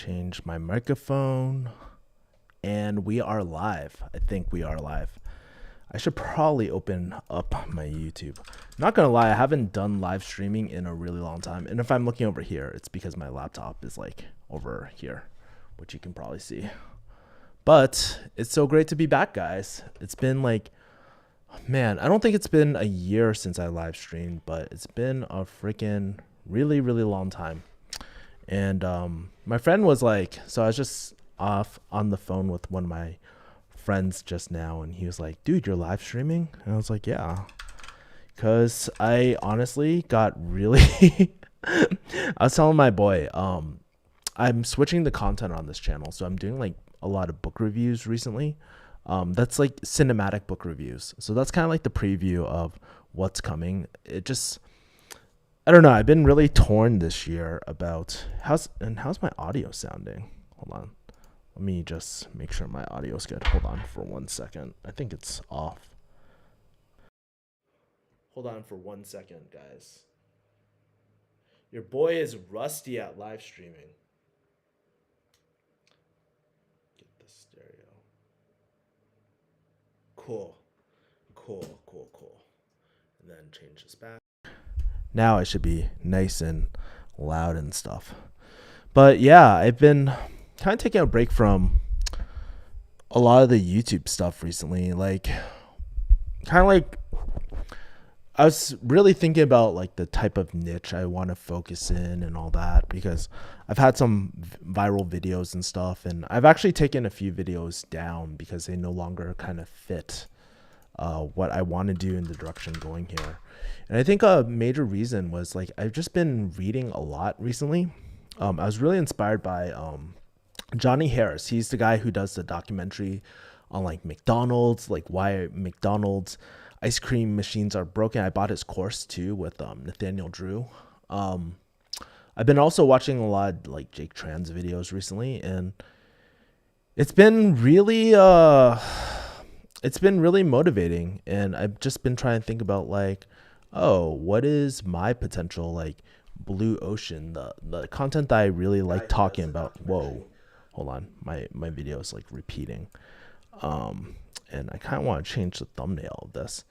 change my microphone, and we are live. I think we are live. I should probably open up my YouTube. Not gonna lie, I haven't done live streaming in a really long time. And if I'm looking over here, it's because my laptop is like over here, which you can probably see. But it's so great to be back, guys. It's been like, man, I don't think it's been a year since I live streamed, but it's been a freaking really, really long time. And my friend was like, so I was just off on the phone with one of my friends just now, and he was like, dude, you're live streaming? And I was like, yeah, because I honestly got really I was telling my boy, I'm switching the content on this channel, so I'm doing like a lot of book reviews recently. That's like cinematic book reviews, so that's kind of like the preview of what's coming. I don't know, I've been really torn this year about how's my audio sounding. Hold on, let me just make sure my audio is good. Hold on for 1 second. I think it's off. Hold on for 1 second, guys. Your boy is rusty at live streaming. Get the stereo. Cool. And then change this back. Now I should be nice and loud and stuff. But yeah, I've been kind of taking a break from a lot of the YouTube stuff recently. Like, kind of like, I was really thinking about like the type of niche I want to focus in and all that, because I've had some viral videos and stuff, and I've actually taken a few videos down because they no longer kind of fit what I want to do in the direction going here. And I think a major reason was like I've just been reading a lot recently. I was really inspired by Johnny Harris. He's the guy who does the documentary on like McDonald's, like why McDonald's ice cream machines are broken. I bought his course too with Nathaniel Drew. I've been also watching a lot of like Jake Tran's videos recently, and it's been really motivating. And I've just been trying to think about like, oh, what is my potential like blue ocean, the content that I really like talking about. Whoa, hold on, my video is like repeating. And I kind of want to change the thumbnail of this,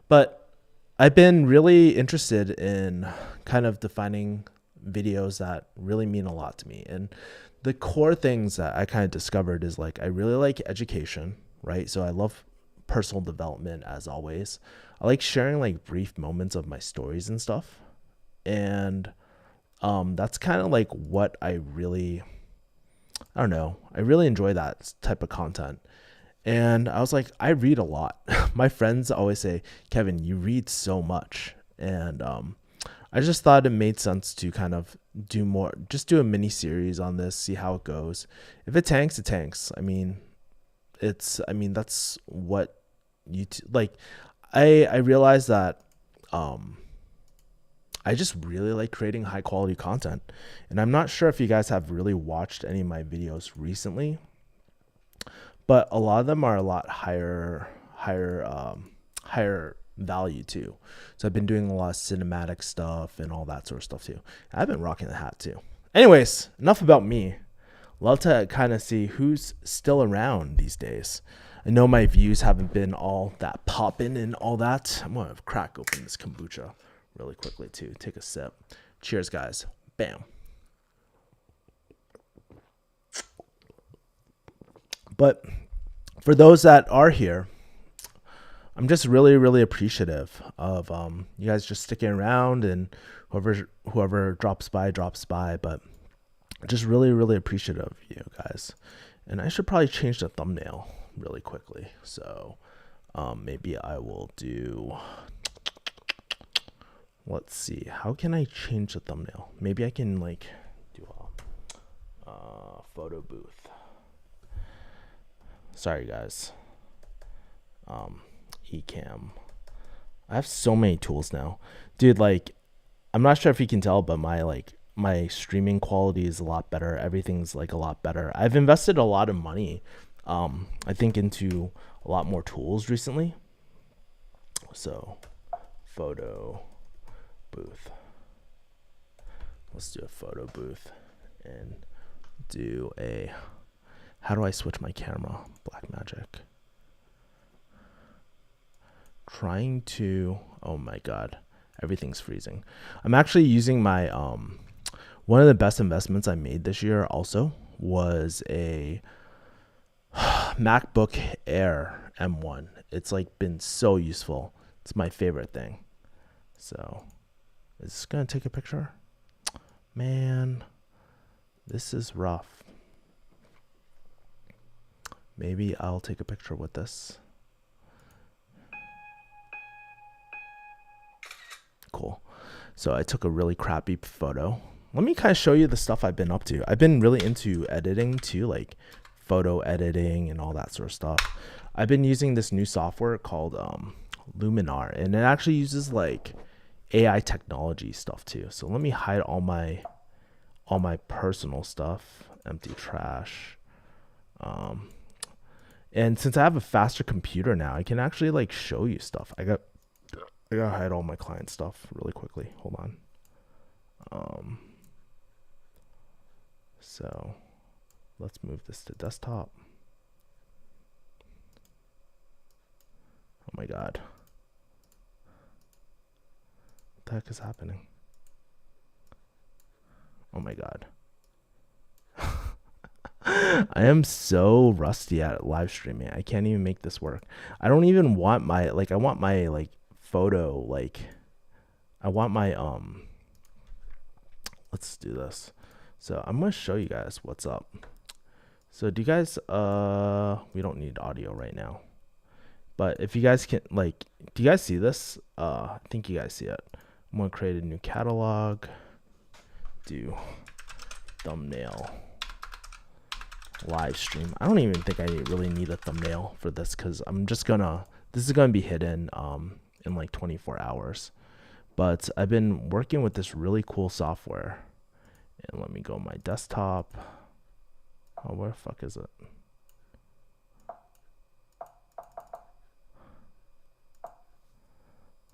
but I've been really interested in kind of defining videos that really mean a lot to me. And the core things that I kind of discovered is like, I really like education, right? So I love personal development as always. I like sharing like brief moments of my stories and stuff. And that's kind of like what I really enjoy that type of content. And I was like, I read a lot. My friends always say, Kevin, you read so much. And I just thought it made sense to kind of do more, just do a mini series on this, see how it goes. If it tanks, it tanks. I mean, that's what like. I realized that I just really like creating high quality content. And I'm not sure if you guys have really watched any of my videos recently, but a lot of them are a lot higher value too. So I've been doing a lot of cinematic stuff and all that sort of stuff too. I've been rocking the hat too. Anyways, enough about me. Love to kind of see who's still around these days. I know my views haven't been all that poppin' and all that. I'm gonna crack open this kombucha really quickly too. Take a sip. Cheers, guys. Bam. But for those that are here, I'm just really, really appreciative of you guys just sticking around, and whoever drops by. But just really, really appreciative of you guys. And I should probably change the thumbnail really quickly. So maybe I will do. Let's see. How can I change the thumbnail? Maybe I can like do a photo booth. Sorry guys. Ecamm. I have so many tools now, dude. Like, I'm not sure if you can tell, but my streaming quality is a lot better. Everything's like a lot better. I've invested a lot of money, I think, into a lot more tools recently. So, photo booth. Let's do a photo booth and do a, how do I switch my camera? Black magic. Trying to, oh my God, everything's freezing. I'm actually using my, one of the best investments I made this year also was a MacBook Air M1. It's like been so useful. It's my favorite thing. So, is this gonna take a picture? Man, this is rough. Maybe I'll take a picture with this. Cool. So I took a really crappy photo. Let me kind of show you the stuff I've been up to. I've been really into editing too, like photo editing and all that sort of stuff. I've been using this new software called Luminar, and it actually uses like AI technology stuff too. So let me hide all my personal stuff, empty trash. And since I have a faster computer now, I can actually like show you stuff. I gotta hide all my client stuff really quickly. Hold on. So let's move this to desktop. Oh my God. What the heck is happening? Oh my God. I am so rusty at live streaming. I can't even make this work. I don't even want my, like, I want my, like, photo, like, I want my, let's do this. So I'm going to show you guys what's up. So do you guys, we don't need audio right now. But if you guys can, like, do you guys see this? I think you guys see it. I'm going to create a new catalog. Do thumbnail. Live stream. I don't even think I really need a thumbnail for this because I'm just gonna, this is gonna be hidden in like 24 hours. But I've been working with this really cool software. And let me go my desktop. Oh, where the fuck is it?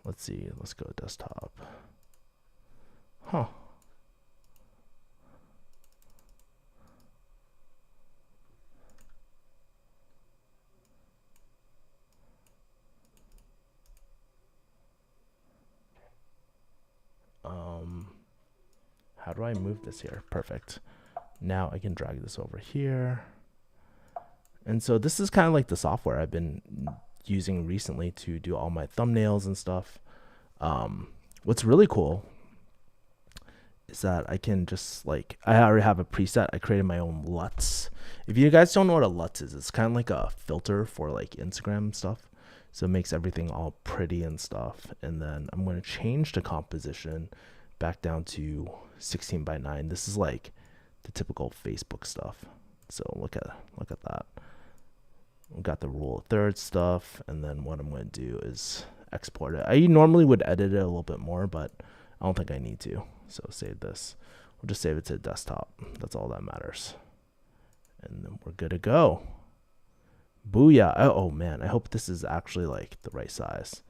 Let's see, let's go desktop. Huh. How do I move this here? Perfect. Now I can drag this over here. And so this is kind of like the software I've been using recently to do all my thumbnails and stuff. What's really cool is that I can just like, I already have a preset. I created my own LUTs. If you guys don't know what a LUT is, it's kind of like a filter for like Instagram stuff. So it makes everything all pretty and stuff. And then I'm going to change the composition back down to 16:9. This is like the typical Facebook stuff. So look at that. We got the rule of thirds stuff, and then what I'm going to do is export it. I normally would edit it a little bit more, but I don't think I need to. So save this. We'll just save it to the desktop. That's all that matters. And then we're good to go. Booyah. Oh man, I hope this is actually like the right size.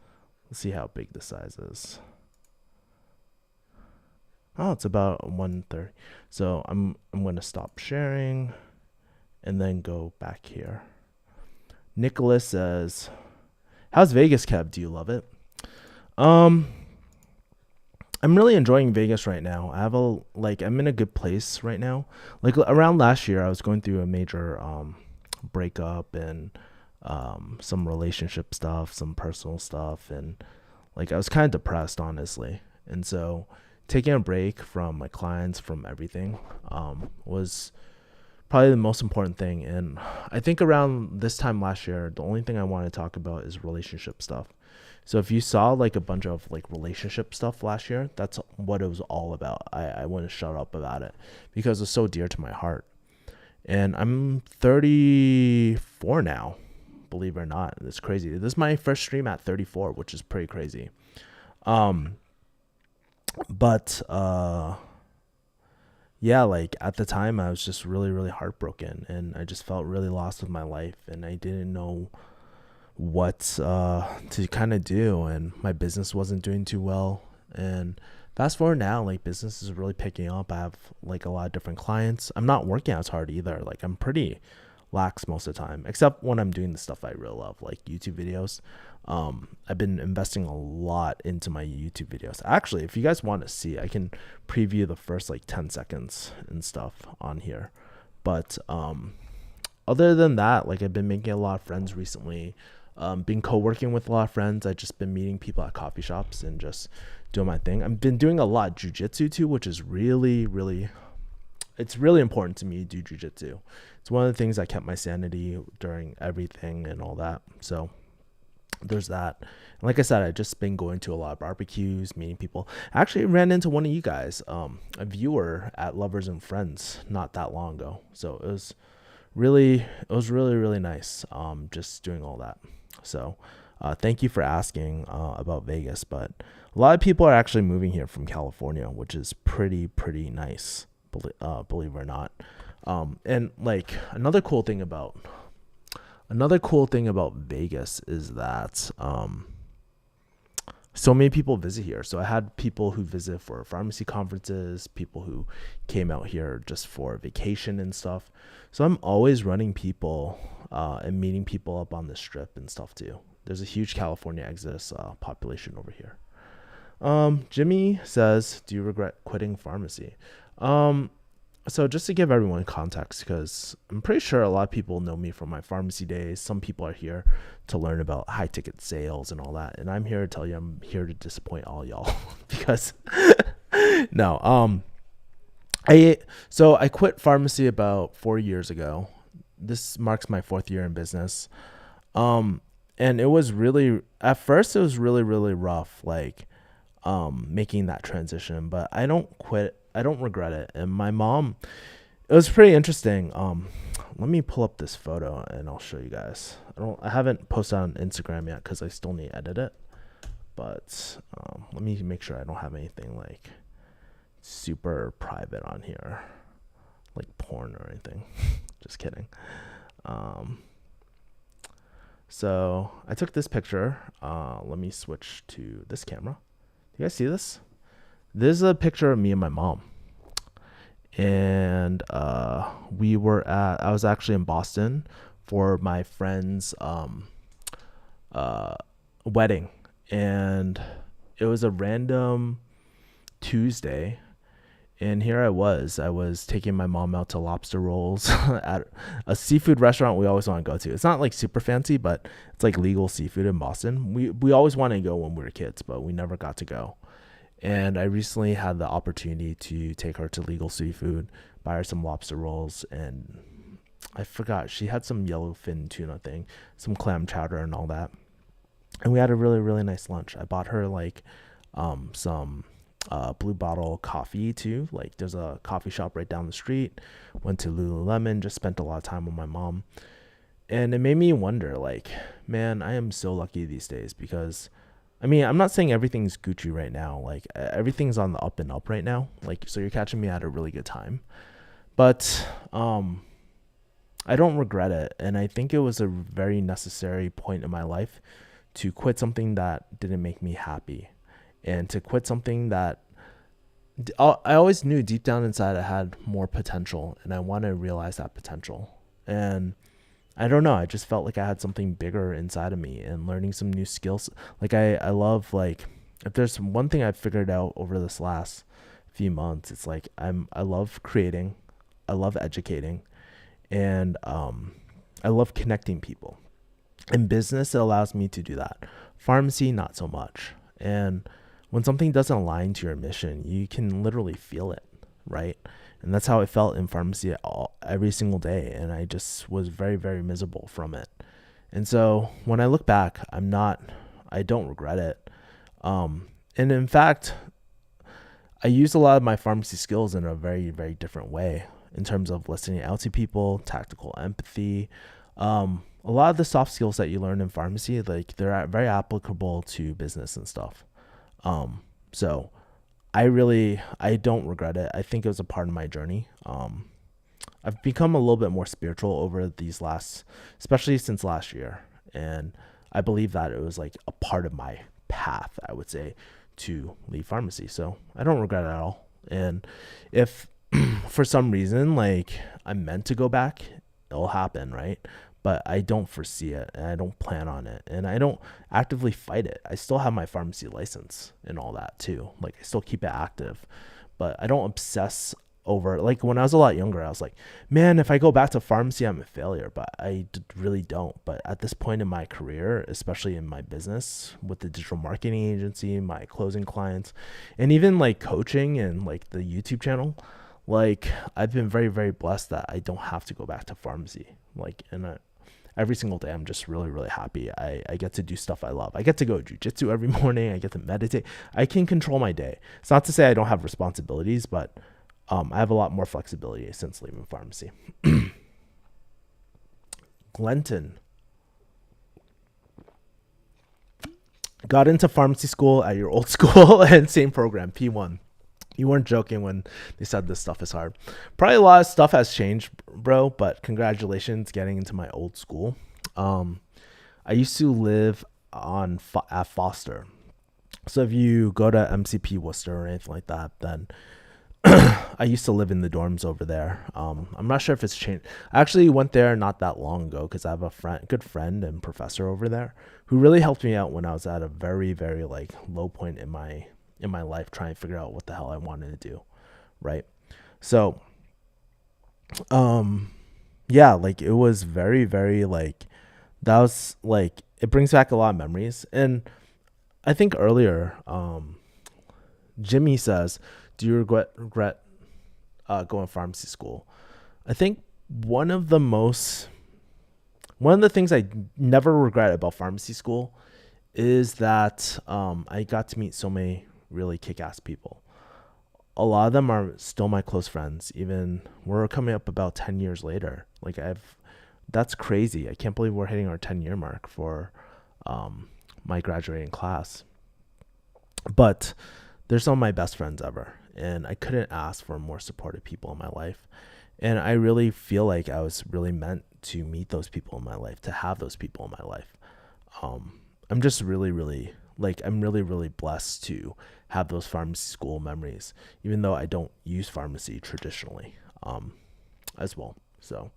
Let's see how big the size is. Oh, it's about 130. So I'm going to stop sharing and then go back here. Nicholas says, how's Vegas, Kev? Do you love it? I'm really enjoying Vegas right now. I'm in a good place right now. Like around last year, I was going through a major breakup and some relationship stuff, some personal stuff, and like I was kind of depressed, honestly. And so taking a break from my clients, from everything, was probably the most important thing. And I think around this time last year, the only thing I want to talk about is relationship stuff. So if you saw like a bunch of like relationship stuff last year, that's what it was all about. I wouldn't shut up about it because it's so dear to my heart. And I'm 34 now, believe it or not. It's crazy. This is my first stream at 34, which is pretty crazy. But yeah, like at the time I was just really, really heartbroken, and I just felt really lost with my life, and I didn't know what to kind of do, and my business wasn't doing too well, and fast forward now, like business is really picking up. I have like a lot of different clients. I'm not working as hard either. Like I'm pretty lax most of the time, except when I'm doing the stuff I really love, like YouTube videos. I've been investing a lot into my YouTube videos. Actually, if you guys want to see, I can preview the first like 10 seconds and stuff on here. But other than that, like I've been making a lot of friends recently. Been co-working with a lot of friends. I've just been meeting people at coffee shops and just doing my thing. I've been doing a lot of jujitsu too, which is it's really important to me to do jujitsu. It's one of the things that kept my sanity during everything and all that. So there's that. And like I said, I've just been going to a lot of barbecues, meeting people. I actually ran into one of you guys, a viewer at Lovers and Friends not that long ago. So it was really, really nice just doing all that. So thank you for asking about Vegas. But a lot of people are actually moving here from California, which is pretty nice, believe it or not. And like another cool thing about Vegas is that so many people visit here. So I had people who visit for pharmacy conferences, people who came out here just for vacation and stuff. So I'm always running people and meeting people up on the strip and stuff too. There's a huge California exodus population over here. Jimmy says, do you regret quitting pharmacy? So just to give everyone context, because I'm pretty sure a lot of people know me from my pharmacy days. Some people are here to learn about high ticket sales and all that. And I'm here to tell you, I'm here to disappoint all y'all because no, I quit pharmacy about 4 years ago. This marks my 4th year in business. And it was at first it was really rough, like, making that transition, but I don't regret it. And my mom, it was pretty interesting. Let me pull up this photo and I'll show you guys. I haven't posted on Instagram yet because I still need to edit it, but let me make sure I don't have anything like super private on here, like porn or anything. Just kidding. So I took this picture. Let me switch to this camera. You guys see this? This is a picture of me and my mom. And I was actually in Boston for my friend's wedding. And it was a random Tuesday. And here I was taking my mom out to lobster rolls at a seafood restaurant we always want to go to. It's not like super fancy, but it's like legal seafood in Boston. We always wanted to go when we were kids, but we never got to go. And I recently had the opportunity to take her to legal seafood, buy her some lobster rolls, and I forgot, she had some yellowfin tuna thing, some clam chowder and all that. And we had a really nice lunch. I bought her like some Blue Bottle coffee too. Like there's a coffee shop right down the street. Went to Lululemon, just spent a lot of time with my mom. And it made me wonder, like, man, I am so lucky these days because, I mean, I'm not saying everything's Gucci right now. Like everything's on the up and up right now. Like, so you're catching me at a really good time. But I don't regret it. And I think it was a very necessary point in my life to quit something that didn't make me happy. And to quit something that I always knew deep down inside I had more potential, and I want to realize that potential. And I don't know, I just felt like I had something bigger inside of me, and learning some new skills. Like I love, like, if there's one thing I've figured out over this last few months, it's like I love creating, I love educating, and I love connecting people. In business, it allows me to do that. Pharmacy, not so much. And when something doesn't align to your mission, you can literally feel it, right? And that's how I felt in pharmacy every single day. And I just was very miserable from it. And so when I look back, I don't regret it. And in fact, I used a lot of my pharmacy skills in a very different way in terms of listening out to people, tactical empathy. A lot of the soft skills that you learn in pharmacy, like they're very applicable to business and stuff. So I don't regret it. I think it was a part of my journey. I've become a little bit more spiritual over these especially since last year. And I believe that it was like a part of my path, I would say, to leave pharmacy. So I don't regret it at all. And if for some reason like I'm meant to go back, it'll happen, right? But I don't foresee it, and I don't plan on it, and I don't actively fight it. I still have my pharmacy license and all that too. Like I still keep it active, but I don't obsess over, like when I was a lot younger, I was like, man, if I go back to pharmacy, I'm a failure, but really don't. But at this point in my career, especially in my business with the digital marketing agency, my closing clients, and even like coaching and like the YouTube channel, like I've been very, very blessed that I don't have to go back to pharmacy. Like, and every single day, I'm just really, really happy. I get to do stuff I love. I get to go jujitsu every morning. I get to meditate. I can control my day. It's not to say I don't have responsibilities, but I have a lot more flexibility since leaving pharmacy. Glenton got into pharmacy school at your old school and same program, P1. You weren't joking when they said this stuff is hard. Probably a lot of stuff has changed, bro, but congratulations getting into my old school. I used to live at Foster. So if you go to MCP Worcester or anything like that, then I used to live in the dorms over there. I'm not sure if it's changed. I actually went there not that long ago because I have a good friend and professor over there who really helped me out when I was at a very, very like low point in my life trying to figure out what the hell I wanted to do, right? So yeah, like it was very, very like, that was like, it brings back a lot of memories. And I think earlier Jimmy says, do you regret going to pharmacy school? I think one of the things I never regret about pharmacy school is that I got to meet so many really kick-ass people. A lot of them are still my close friends. Even we're coming up about 10 years later. Like that's crazy. I can't believe we're hitting our 10-year mark for my graduating class. But they're some of my best friends ever. And I couldn't ask for more supportive people in my life. And I really feel like I was really meant to meet those people in my life, to have those people in my life. I'm just really, really, like, I'm really, really blessed to have those pharmacy school memories, even though I don't use pharmacy traditionally as well. So,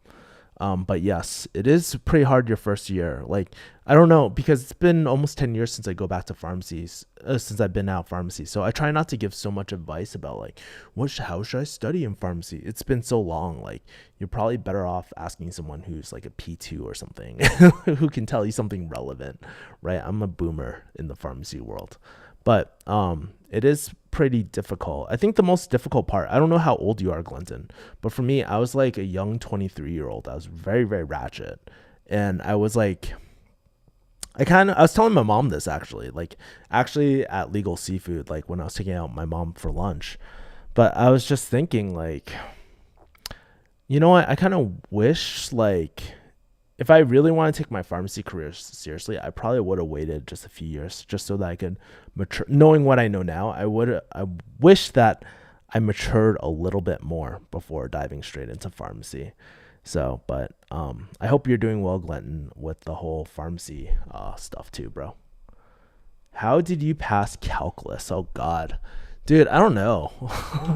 but yes, it is pretty hard your first year. Like, I don't know, because it's been almost 10 years since I go back to pharmacies, since I've been out of pharmacy. So I try not to give so much advice about like, how should I study in pharmacy? It's been so long. Like, you're probably better off asking someone who's like a P2 or something who can tell you something relevant, right? I'm a boomer in the pharmacy world, but it is pretty difficult. I think the most difficult part, I don't know how old you are, Glenton, but for me, I was like a young 23-year-old. I was very, very ratchet. And I was like, I was telling my mom this actually at Legal Seafood, like when I was taking out my mom for lunch. But I was just thinking like, you know what? I kind of wish like, if I really want to take my pharmacy career seriously, I probably would have waited just a few years just so that I could mature. Knowing what I know now, I wish that I matured a little bit more before diving straight into pharmacy. So, but I hope you're doing well, Glenton, with the whole pharmacy stuff too, bro. How did you pass calculus? Oh, God. Dude, I don't know.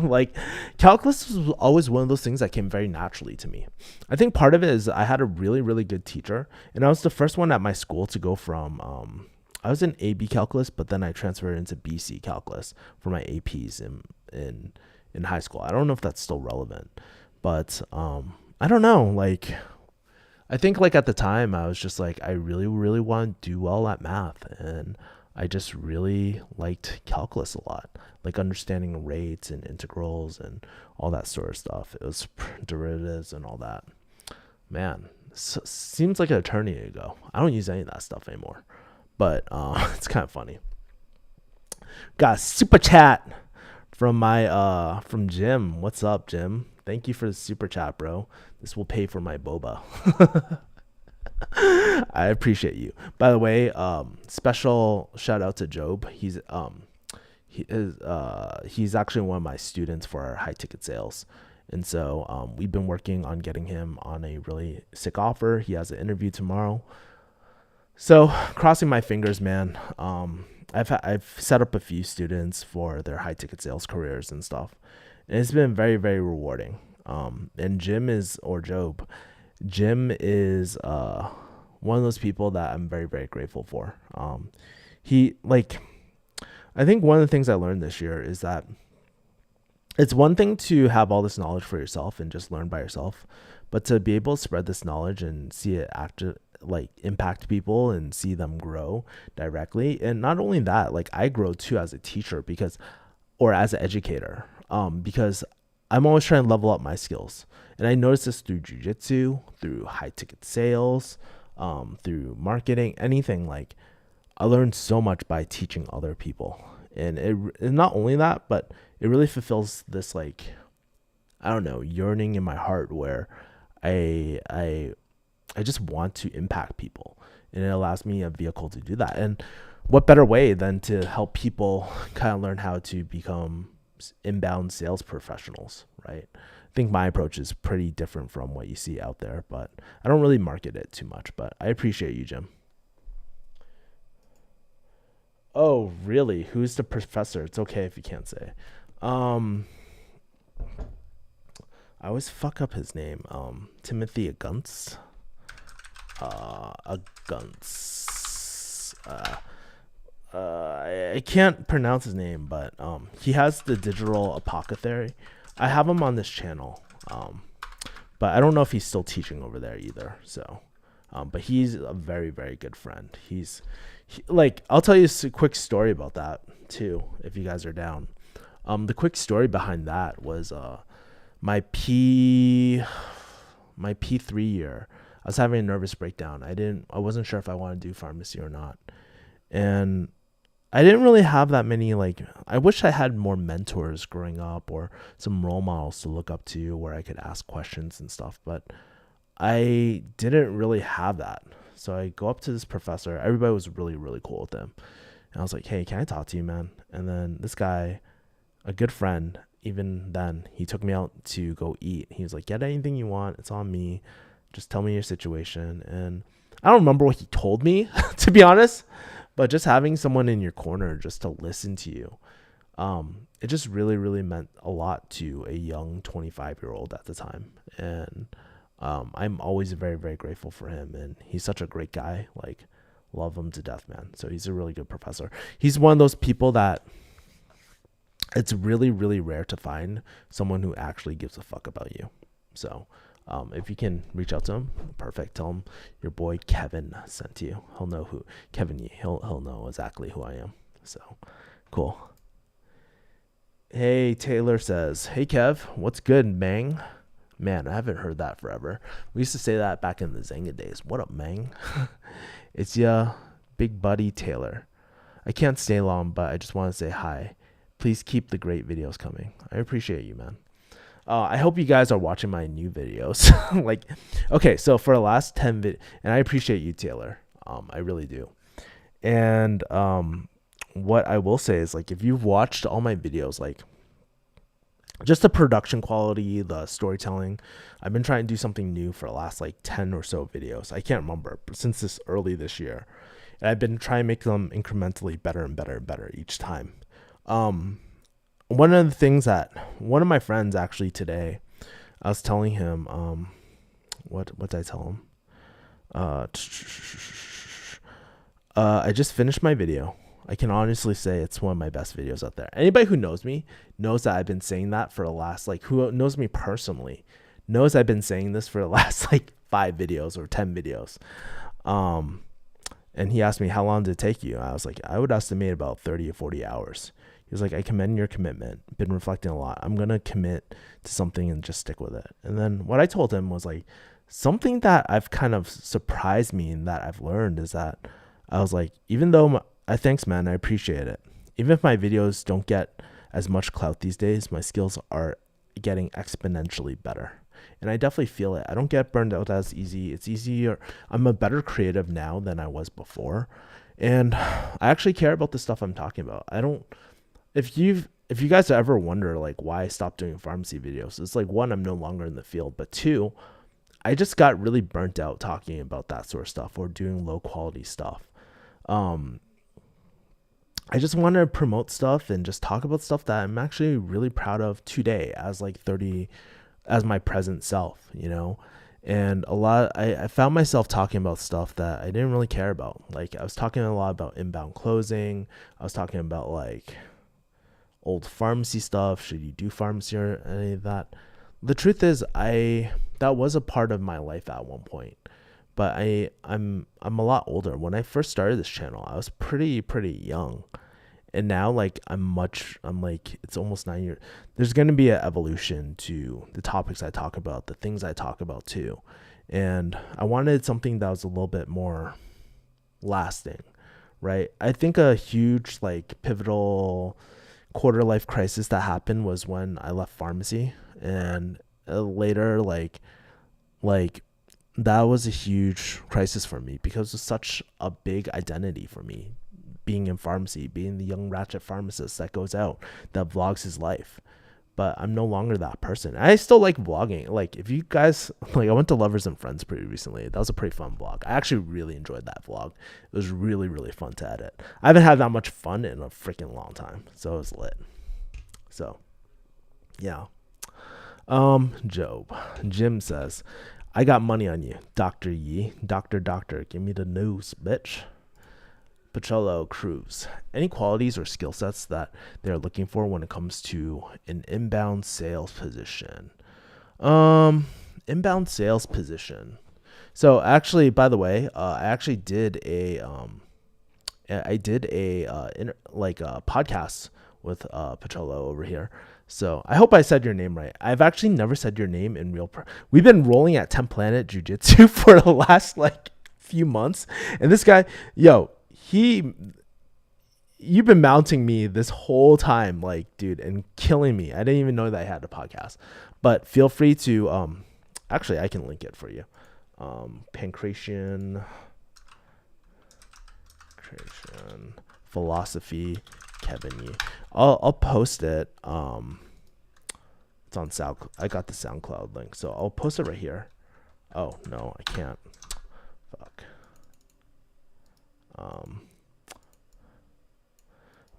Like, calculus was always one of those things that came very naturally to me. I think part of it is I had a really, really good teacher, and I was the first one at my school to go from, I was in AB calculus, but then I transferred into BC calculus for my APs in high school. I don't know if that's still relevant, but I don't know. Like, I think like at the time I was just like, I really, really want to do well at math, and I just really liked calculus a lot, like understanding rates and integrals and all that sort of stuff. It was derivatives and all that. Man, seems like an eternity ago. I don't use any of that stuff anymore, but it's kind of funny. Got a super chat from from Jim. What's up, Jim? Thank you for the super chat, bro. This will pay for my boba. I appreciate you. By the way, special shout out to Job. He's actually one of my students for our high ticket sales. And so we've been working on getting him on a really sick offer. He has an interview tomorrow. So crossing my fingers, man. I've set up a few students for their high ticket sales careers and stuff, and it's been very, very rewarding. And Jim is one of those people that I'm very, very grateful for. He like I think one of the things I learned this year is that it's one thing to have all this knowledge for yourself and just learn by yourself, but to be able to spread this knowledge and see it impact people and see them grow directly. And not only that, like I grow too as a teacher or as an educator, because I'm always trying to level up my skills. And I noticed this through jujitsu, through high ticket sales, through marketing, anything. Like I learned so much by teaching other people. And not only that, but it really fulfills this, like, I don't know, yearning in my heart where I just want to impact people, and it allows me a vehicle to do that. And what better way than to help people kind of learn how to become inbound sales professionals, right? I think my approach is pretty different from what you see out there, but I don't really market it too much, but I appreciate you, Jim. Oh, really? Who's the professor? It's okay if you can't say. Um, I always fuck up his name. Timothy Agunst. Agunst. I can't pronounce his name, but he has the digital apothecary. I have him on this channel, but I don't know if he's still teaching over there either. So, but he's a very, very good friend. Like, I'll tell you a quick story about that too, if you guys are down. The quick story behind that was my P3 year. I was having a nervous breakdown. I wasn't sure if I wanted to do pharmacy or not. And I didn't really have that many, like, I wish I had more mentors growing up or some role models to look up to where I could ask questions and stuff, but I didn't really have that. So I go up to this professor. Everybody was really, really cool with him. And I was like, hey, can I talk to you, man? And then this guy, a good friend, even then, he took me out to go eat. He was like, get anything you want. It's on me. Just tell me your situation. And I don't remember what he told me, to be honest, but just having someone in your corner just to listen to you, it just really, really meant a lot to a young 25-year-old at the time. And I'm always very, very grateful for him. And he's such a great guy. Like, love him to death, man. So he's a really good professor. He's one of those people that it's really, really rare to find someone who actually gives a fuck about you. So if you can reach out to him, perfect. Tell him your boy Kevin sent you. He'll know who Kevin. He'll know exactly who I am. So cool. Hey, Taylor says, hey Kev, what's good, Mang? Man, I haven't heard that forever. We used to say that back in the Zynga days. What up, Mang? It's ya, big buddy Taylor. I can't stay long, but I just want to say hi. Please keep the great videos coming. I appreciate you, man. I hope you guys are watching my new videos. Like, okay, so for the last 10 and I appreciate you, Taylor. I really do. And what I will say is, like, if you've watched all my videos, like, just the production quality, the storytelling, I've been trying to do something new for the last, like, 10 or so videos. I can't remember, but since early this year. And I've been trying to make them incrementally better and better and better each time. One of the things that one of my friends actually today, I was telling him, what did I tell him? I just finished my video. I can honestly say it's one of my best videos out there. Anybody who knows me knows that I've been saying that for the last, like, who knows me personally knows I've been saying this for the last, like, 5 videos or 10 videos. And he asked me, how long did it take you? I was like, I would estimate about 30 or 40 hours. He was like, I commend your commitment. Been reflecting a lot. I'm going to commit to something and just stick with it. And then what I told him was, like, something that I've kind of surprised me and that I've learned is that I was like, even though thanks, man, I appreciate it. Even if my videos don't get as much clout these days, my skills are getting exponentially better. And I definitely feel it. I don't get burned out as easy. It's easier. I'm a better creative now than I was before. And I actually care about the stuff I'm talking about. If you guys ever wonder, like, why I stopped doing pharmacy videos, it's like, one, I'm no longer in the field, but two, I just got really burnt out talking about that sort of stuff or doing low quality stuff. I just want to promote stuff and just talk about stuff that I'm actually really proud of today as like 30, as my present self, you know? And I found myself talking about stuff that I didn't really care about. Like I was talking a lot about inbound closing. I was talking about like old pharmacy stuff. Should you do pharmacy or any of that? The truth is that was a part of my life at one point. But I'm a lot older. When I first started this channel, I was pretty young. And now like I'm like it's almost 9 years. There's gonna be an evolution to the topics I talk about, the things I talk about too. And I wanted something that was a little bit more lasting, right? I think a huge like pivotal quarter life crisis that happened was when I left pharmacy, and later like that was a huge crisis for me because it was such a big identity for me, being in pharmacy, being the young ratchet pharmacist that goes out, that vlogs his life. But I'm no longer that person. I still like vlogging. Like if you guys like, I went to Lovers and Friends pretty recently. That was a pretty fun vlog. I actually really enjoyed that vlog. It was really fun to edit. I haven't had that much fun in a freaking long time, so it was lit. So yeah. Job. Jim says, I got money on you, Dr. Yi. Doctor, give me the news, bitch. Pacholo Cruz. Any qualities or skill sets that they're looking for when it comes to an inbound sales position? Inbound sales position. So actually, by the way, I actually did a podcast with Pacholo over here. So I hope I said your name right. I've actually never said your name in real. We've been rolling at 10 Planet Jiu-Jitsu for the last like few months, and this guy, you've been mounting me this whole time, like, dude, and killing me. I didn't even know that I had a podcast. But feel free to actually I can link it for you. Pancreation philosophy, Kevin Yee. I'll post it. It's on SoundCloud. I got the SoundCloud link, so I'll post it right here. Oh no, I can't. Fuck.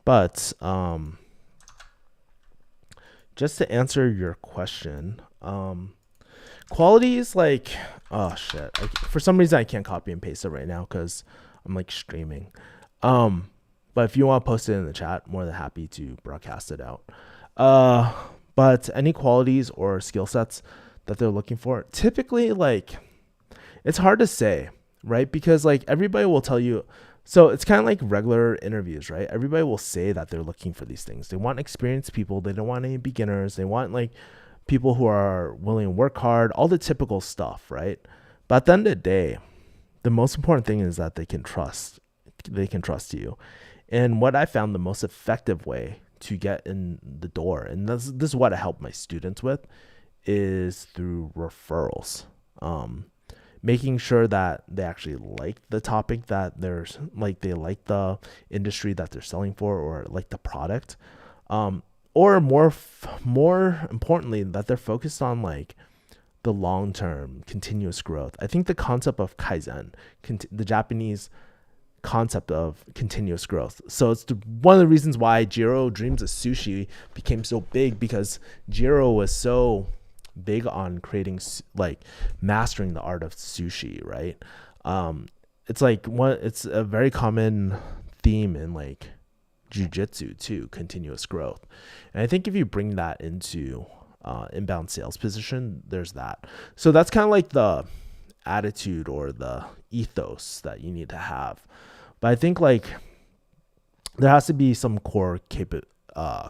But just to answer your question, qualities like, oh shit, for some reason I can't copy and paste it right now because I'm like streaming. But if you want to post it in the chat, more than happy to broadcast it out. But any qualities or skill sets that they're looking for, typically, like, it's hard to say, right? Because like everybody will tell you. So it's kind of like regular interviews, right? Everybody will say that they're looking for these things. They want experienced people. They don't want any beginners. They want like people who are willing to work hard, all the typical stuff, right? But at the end of the day, the most important thing is that they can trust you. And what I found the most effective way to get in the door, and this is what I help my students with, is through referrals. Making sure that they actually like the topic that there's like, they like the industry that they're selling for, or like the product, or more importantly, that they're focused on like the long-term continuous growth. I think the concept of Kaizen, the Japanese concept of continuous growth. So it's one of the reasons why Jiro Dreams of Sushi became so big, because Jiro was so big on creating, like, mastering the art of sushi, right? It's like it's a very common theme in like jiu-jitsu too, continuous growth. And I think if you bring that into inbound sales position, there's that. So that's kind of like the attitude or the ethos that you need to have. But I think like there has to be some core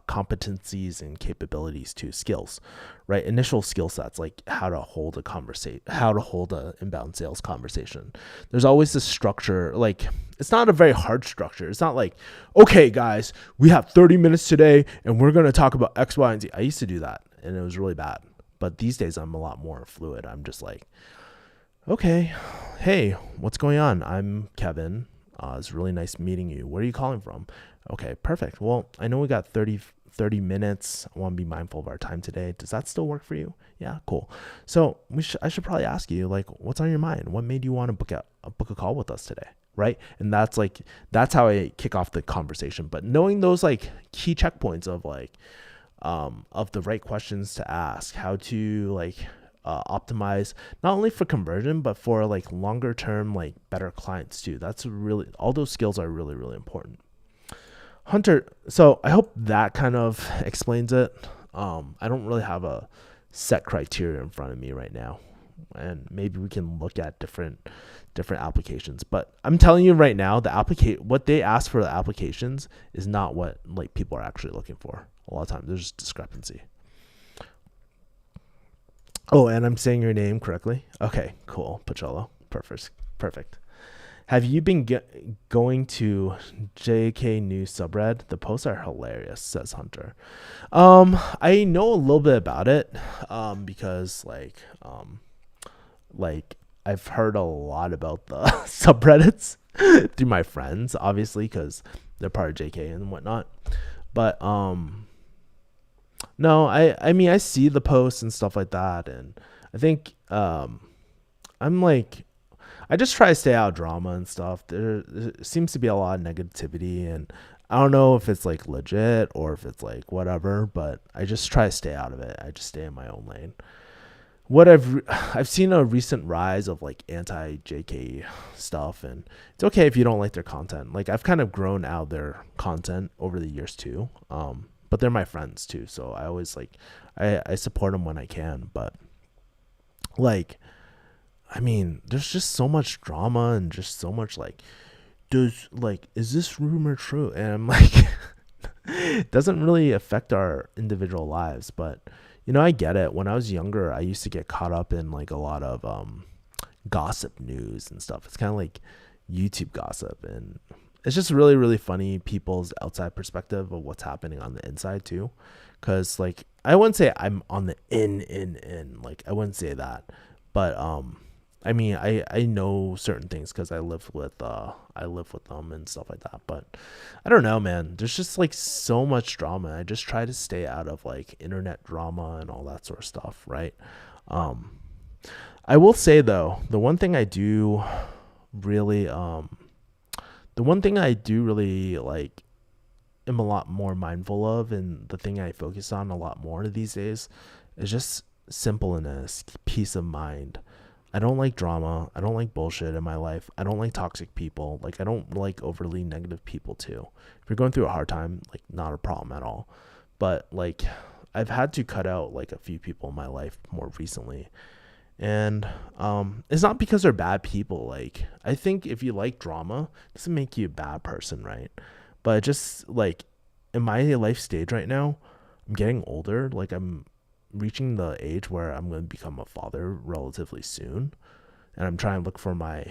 competencies and capabilities to skills, right? Initial skill sets, like how to hold an inbound sales conversation. There's always this structure. Like, it's not a very hard structure. It's not like, okay, guys, we have 30 minutes today and we're going to talk about X, Y, and Z. I used to do that and it was really bad. But these days I'm a lot more fluid. I'm just like, okay, hey, what's going on? I'm Kevin. It's really nice meeting you. Where are you calling from? Okay, perfect. Well, I know we got 30 minutes. I want to be mindful of our time today. Does that still work for you? Yeah, cool. So I should probably ask you, like, what's on your mind? What made you want to book a call with us today? right? And that's how I kick off the conversation. But knowing those like key checkpoints of the right questions to ask, how to like optimize not only for conversion but for like longer term like better clients too. That's really, all those skills are really, really important. Hunter, so I hope that kind of explains it. I don't really have a set criteria in front of me right now, and maybe we can look at different applications. But I'm telling you right now, what they ask for the applications is not what like people are actually looking for. A lot of times there's discrepancy. Oh, and I'm saying your name correctly. Okay, cool, Pacello. Perfect. Have you been going to JK News subreddit? The posts are hilarious, says Hunter. I know a little bit about it, because like I've heard a lot about the subreddits through my friends, obviously, because they're part of JK and whatnot. But no, I mean I see the posts and stuff like that, and I think I'm like, I just try to stay out of drama and stuff. There seems to be a lot of negativity, and I don't know if it's like legit or if it's like whatever, but I just try to stay out of it. I just stay in my own lane. What I've seen a recent rise of like anti-JK stuff, and it's okay if you don't like their content. Like I've kind of grown out of their content over the years too. But they're my friends too, so I always like I support them when I can. But like, I mean, there's just so much drama and just so much like, is this rumor true? And I'm like, it doesn't really affect our individual lives, but you know, I get it. When I was younger, I used to get caught up in like a lot of gossip news and stuff. It's kind of like YouTube gossip, and it's just really, really funny people's outside perspective of what's happening on the inside too. Cause like, I wouldn't say I'm on the in, like I wouldn't say that, but I mean, I know certain things because I live with them and stuff like that. But I don't know, man. There's just like so much drama. I just try to stay out of like internet drama and all that sort of stuff, right? I will say though, the one thing I do really like am a lot more mindful of, and the thing I focus on a lot more these days is just simpleness, peace of mind. I don't like drama. I don't like bullshit in my life. I don't like toxic people. Like I don't like overly negative people too. If you're going through a hard time, like not a problem at all. But like I've had to cut out like a few people in my life more recently. And it's not because they're bad people. Like I think if you like drama, it doesn't make you a bad person, right? But just like in my life stage right now, I'm getting older. Like I'm reaching the age where I'm going to become a father relatively soon, and I'm trying to look for my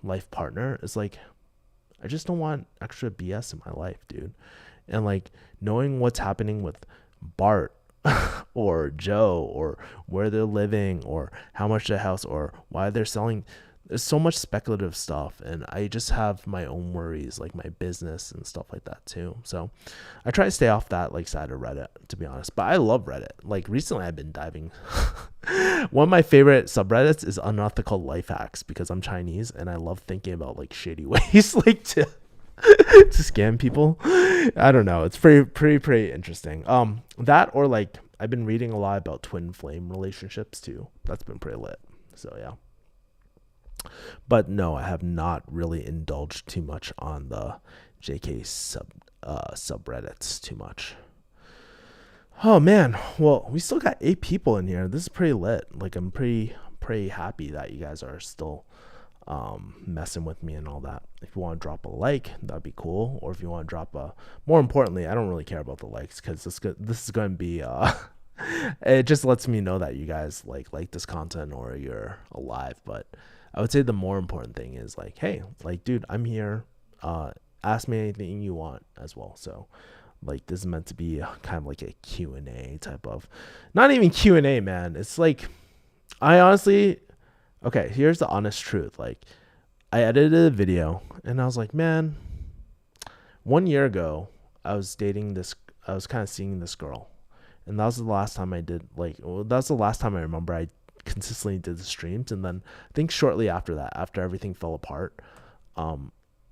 life partner. It's like I just don't want extra BS in my life, dude. And like knowing what's happening with Bart or Joe, or where they're living, or how much the house, or why they're selling, there's so much speculative stuff, and I just have my own worries, like my business and stuff like that too. So I try to stay off that like side of Reddit, to be honest. But I love Reddit. Like recently I've been diving. One of my favorite subreddits is unethical life hacks, because I'm Chinese and I love thinking about like shady ways like to scam people. I don't know. It's pretty interesting. That, or like I've been reading a lot about twin flame relationships too. That's been pretty lit. So yeah. But no, I have not really indulged too much on the JK subreddits too much. Oh man, well, we still got 8 people in here. This is pretty lit. Like I'm pretty happy that you guys are still messing with me and all that. If you want to drop a like, that'd be cool. Or if you want to drop a, more importantly, I don't really care about the likes, because this is going to be it just lets me know that you guys like this content or you're alive. But I would say the more important thing is like, hey, like, dude, I'm here. Ask me anything you want as well. So like this is meant to be kind of like a Q&A type of, not even Q&A, man. It's like, I honestly, okay, here's the honest truth. Like I edited a video and I was like, man, 1 year ago, I was kind of seeing this girl. And that was the last time I did that's the last time I remember I consistently did the streams. And then I think shortly after that, after everything fell apart,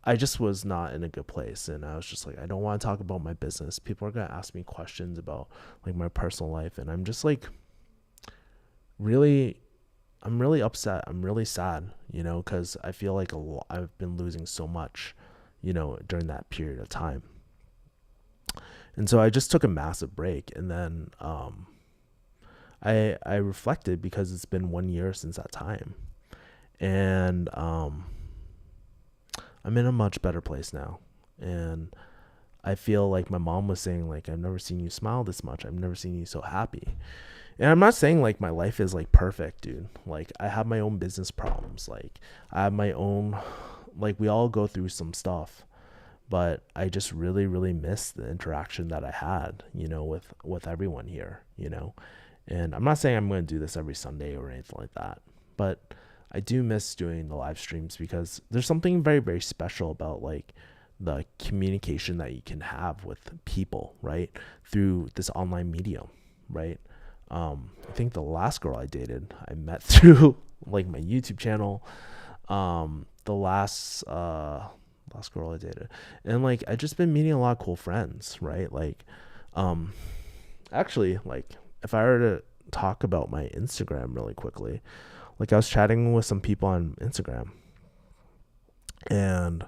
I just was not in a good place, and I was just like, I don't want to talk about my business. People are gonna ask me questions about like my personal life, and I'm just like really, I'm really upset. I'm really sad, because I feel like I've been losing so much, during that period of time. And so I just took a massive break, and then I reflected because it's been 1 year since that time, and I'm in a much better place now, and I feel like my mom was saying, like, I've never seen you smile this much. I've never seen you so happy. And I'm not saying like my life is like perfect, dude. Like I have my own business problems. Like I have my own, like we all go through some stuff, but I just really, really miss the interaction that I had, with everyone here, And I'm not saying I'm going to do this every Sunday or anything like that, but I do miss doing the live streams because there's something very, very special about like the communication that you can have with people, right? Through this online medium, right? I think the last girl I dated, I met through like my YouTube channel. The last girl I dated, and like I just been meeting a lot of cool friends, right? Like, actually, like if I were to talk about my Instagram really quickly, like I was chatting with some people on Instagram, and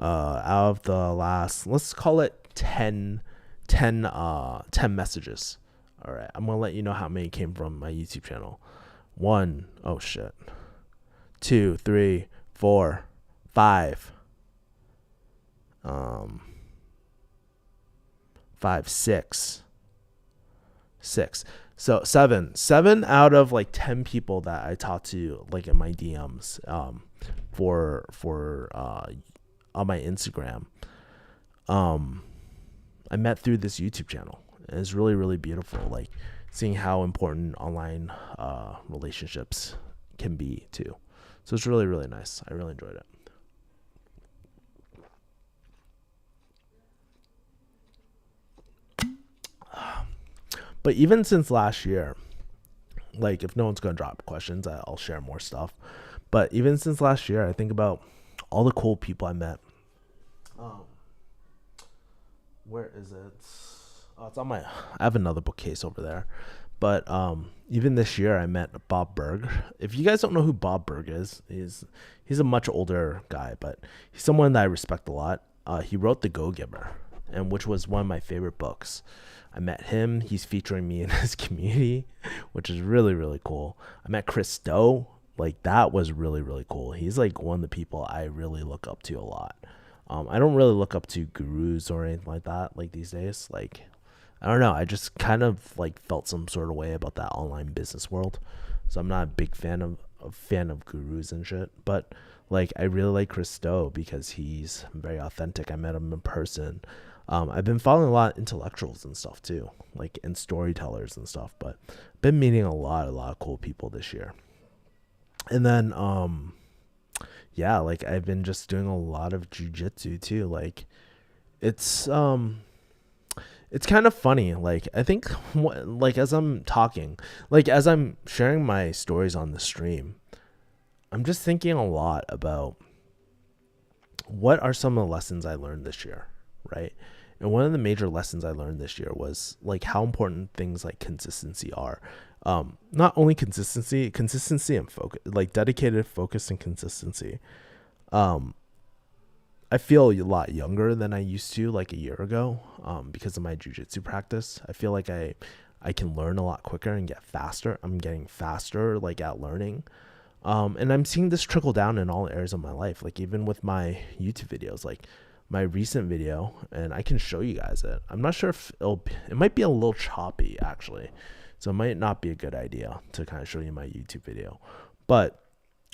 out of the last, let's call it 10 messages. All right, I'm gonna let you know how many came from my YouTube channel. One, oh shit. 2, 3, 4, 5. 5, 6. So seven out of like 10 people that I talked to like in my DMs, for on my Instagram, I met through this YouTube channel. And it's really, really beautiful, like seeing how important online relationships can be too. So it's really, really nice. I really enjoyed it. But even since last year, like if no one's gonna drop questions, I'll share more stuff. But even since last year, I think about all the cool people I met. Um, where is it? Oh, it's on my. I have another bookcase over there. But even this year, I met Bob Berg. If you guys don't know who Bob Berg is, he's a much older guy, but he's someone that I respect a lot. He wrote The Go-Giver, and which was one of my favorite books. I met him. He's featuring me in his community, which is really, really cool. I met Chris Stowe. Like that was really, really cool. He's like one of the people I really look up to a lot. I don't really look up to gurus or anything like that like these days. Like I don't know. I just kind of like felt some sort of way about that online business world. So I'm not a big fan of gurus and shit. But like I really like Chris Stowe because he's very authentic. I met him in person. I've been following a lot of intellectuals and stuff too, like and storytellers and stuff. But been meeting a lot of cool people this year. And then yeah, like I've been just doing a lot of jujitsu too. Like it's kind of funny. Like I think like as I'm talking, like as I'm sharing my stories on the stream, I'm just thinking a lot about what are some of the lessons I learned this year, right? And one of the major lessons I learned this year was like how important things like consistency are. Not only consistency and focus, like dedicated focus and consistency. I feel a lot younger than I used to like a year ago, because of my jujitsu practice. I feel like I can learn a lot quicker and get faster. I'm getting faster like at learning. And I'm seeing this trickle down in all areas of my life. Like even with my YouTube videos, like my recent video, and I can show you guys it. I'm not sure if it might be a little choppy actually. So it might not be a good idea to kind of show you my YouTube video. But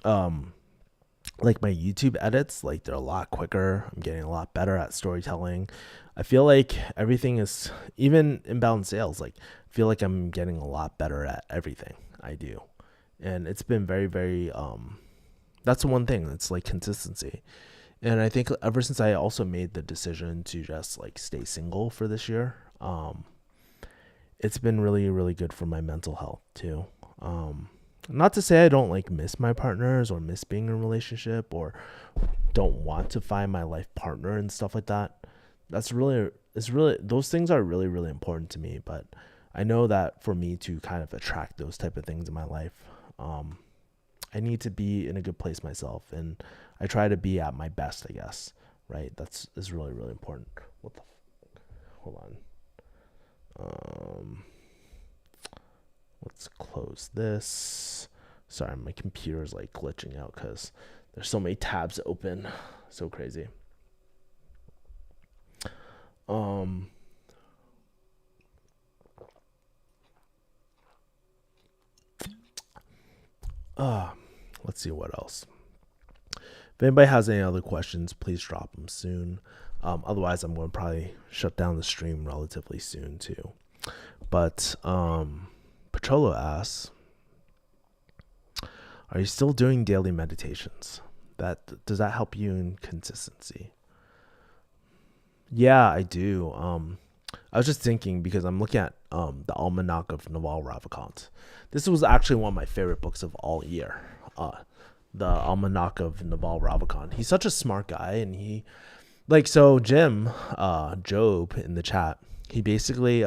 like my YouTube edits, like they're a lot quicker. I'm getting a lot better at storytelling. I feel like everything is, even inbound sales, like I feel like I'm getting a lot better at everything I do. And it's been very, very that's the one thing. It's like consistency. And I think ever since I also made the decision to just like stay single for this year, it's been really, really good for my mental health too. Not to say I don't like miss my partners or miss being in a relationship or don't want to find my life partner and stuff like that. It's really, those things are really, really important to me. But I know that for me to kind of attract those type of things in my life, I need to be in a good place myself, and I try to be at my best, I guess. Right? That's is really, really important. What the? Hold on. Let's close this. Sorry, my computer is like glitching out because there's so many tabs open. So crazy. Um, let's see what else. If anybody has any other questions, please drop them soon. Otherwise, I'm going to probably shut down the stream relatively soon too. But Pacholo asks, are you still doing daily meditations? Does that help you in consistency? Yeah, I do. I was just thinking because I'm looking at the Almanac of Naval Ravikant. This was actually one of my favorite books of all year. The Almanac of Naval Ravikant. He's such a smart guy, and he so Jim, Job in the chat, he basically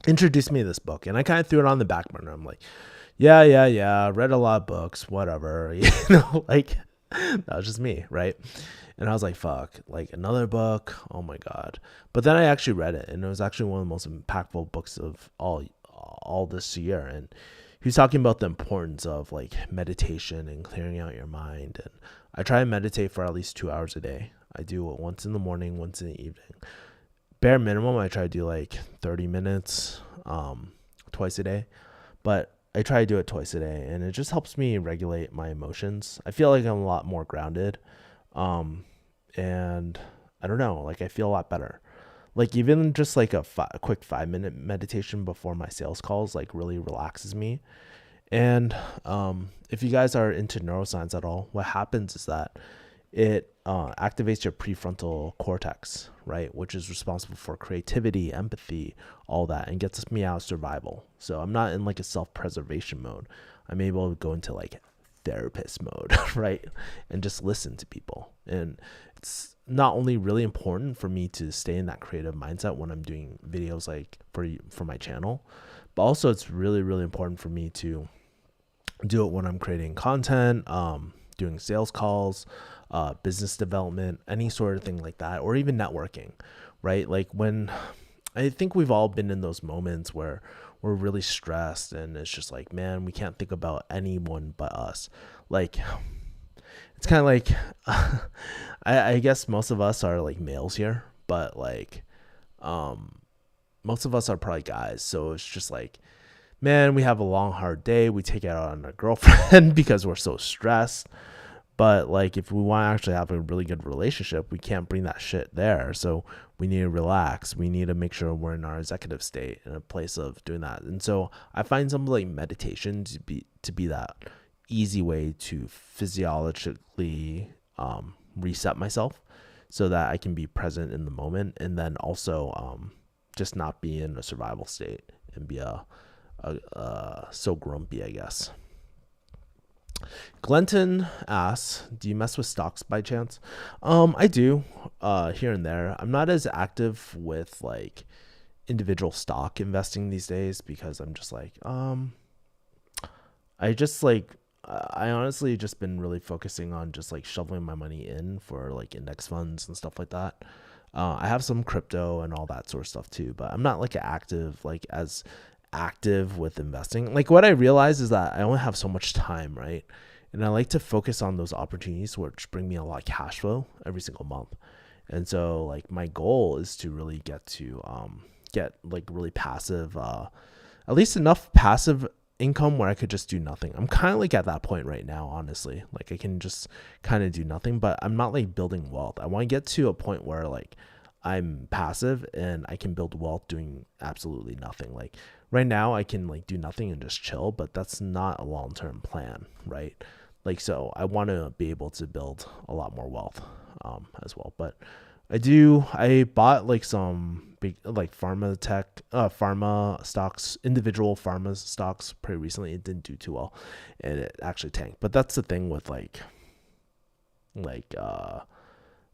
introduced me to this book, and I kind of threw it on the back burner. I'm like, yeah, read a lot of books, whatever, like that was just me, right? And I was like, fuck, like another book, oh my god. But then I actually read it, and it was actually one of the most impactful books of all this year. And he was talking about the importance of like meditation and clearing out your mind. And I try to meditate for at least 2 hours a day. I do it once in the morning, once in the evening. Bare minimum, I try to do like 30 minutes twice a day. But I try to do it twice a day, and it just helps me regulate my emotions. I feel like I'm a lot more grounded. And I don't know, like I feel a lot better. Like even just like a quick 5-minute meditation before my sales calls like really relaxes me. And if you guys are into neuroscience at all, what happens is that it activates your prefrontal cortex, right, which is responsible for creativity, empathy, all that, and gets me out of survival. So I'm not in like a self-preservation mode. I'm able to go into like therapist mode, right, and just listen to people. And it's not only really important for me to stay in that creative mindset when I'm doing videos like for my channel, but also it's really, really important for me to do it when I'm creating content, doing sales calls, business development, any sort of thing like that, or even networking, right? Like when I think we've all been in those moments where we're really stressed and it's just like, man, we can't think about anyone but us. Like it's kind of like I guess most of us are like males here, but like most of us are probably guys. So it's just like, man, we have a long, hard day. We take it out on our girlfriend because we're so stressed. But like if we want to actually have a really good relationship, we can't bring that shit there. So we need to relax. We need to make sure we're in our executive state in a place of doing that. And so I find some like meditation to be that easy way to physiologically reset myself so that I can be present in the moment, and then also just not be in a survival state and be so grumpy, I guess. Glenton asks, do you mess with stocks by chance? I do, here and there. I'm not as active with like individual stock investing these days because I'm just like, I honestly just been really focusing on just like shoveling my money in for like index funds and stuff like that. I have some crypto and all that sort of stuff too, but I'm not like as active with investing. Like what I realize is that I only have so much time, right? And I like to focus on those opportunities which bring me a lot of cash flow every single month. And so like my goal is to really get like really passive, at least enough passive income where I could just do nothing. I'm kind of like at that point right now, honestly. Like I can just kind of do nothing, but I'm not like building wealth. I want to get to a point where like I'm passive and I can build wealth doing absolutely nothing. Like right now I can like do nothing and just chill, but that's not a long-term plan, right? Like, so I want to be able to build a lot more wealth as well. But I bought like some big like pharma stocks, individual pharma stocks pretty recently. It didn't do too well, and it actually tanked. But that's the thing with like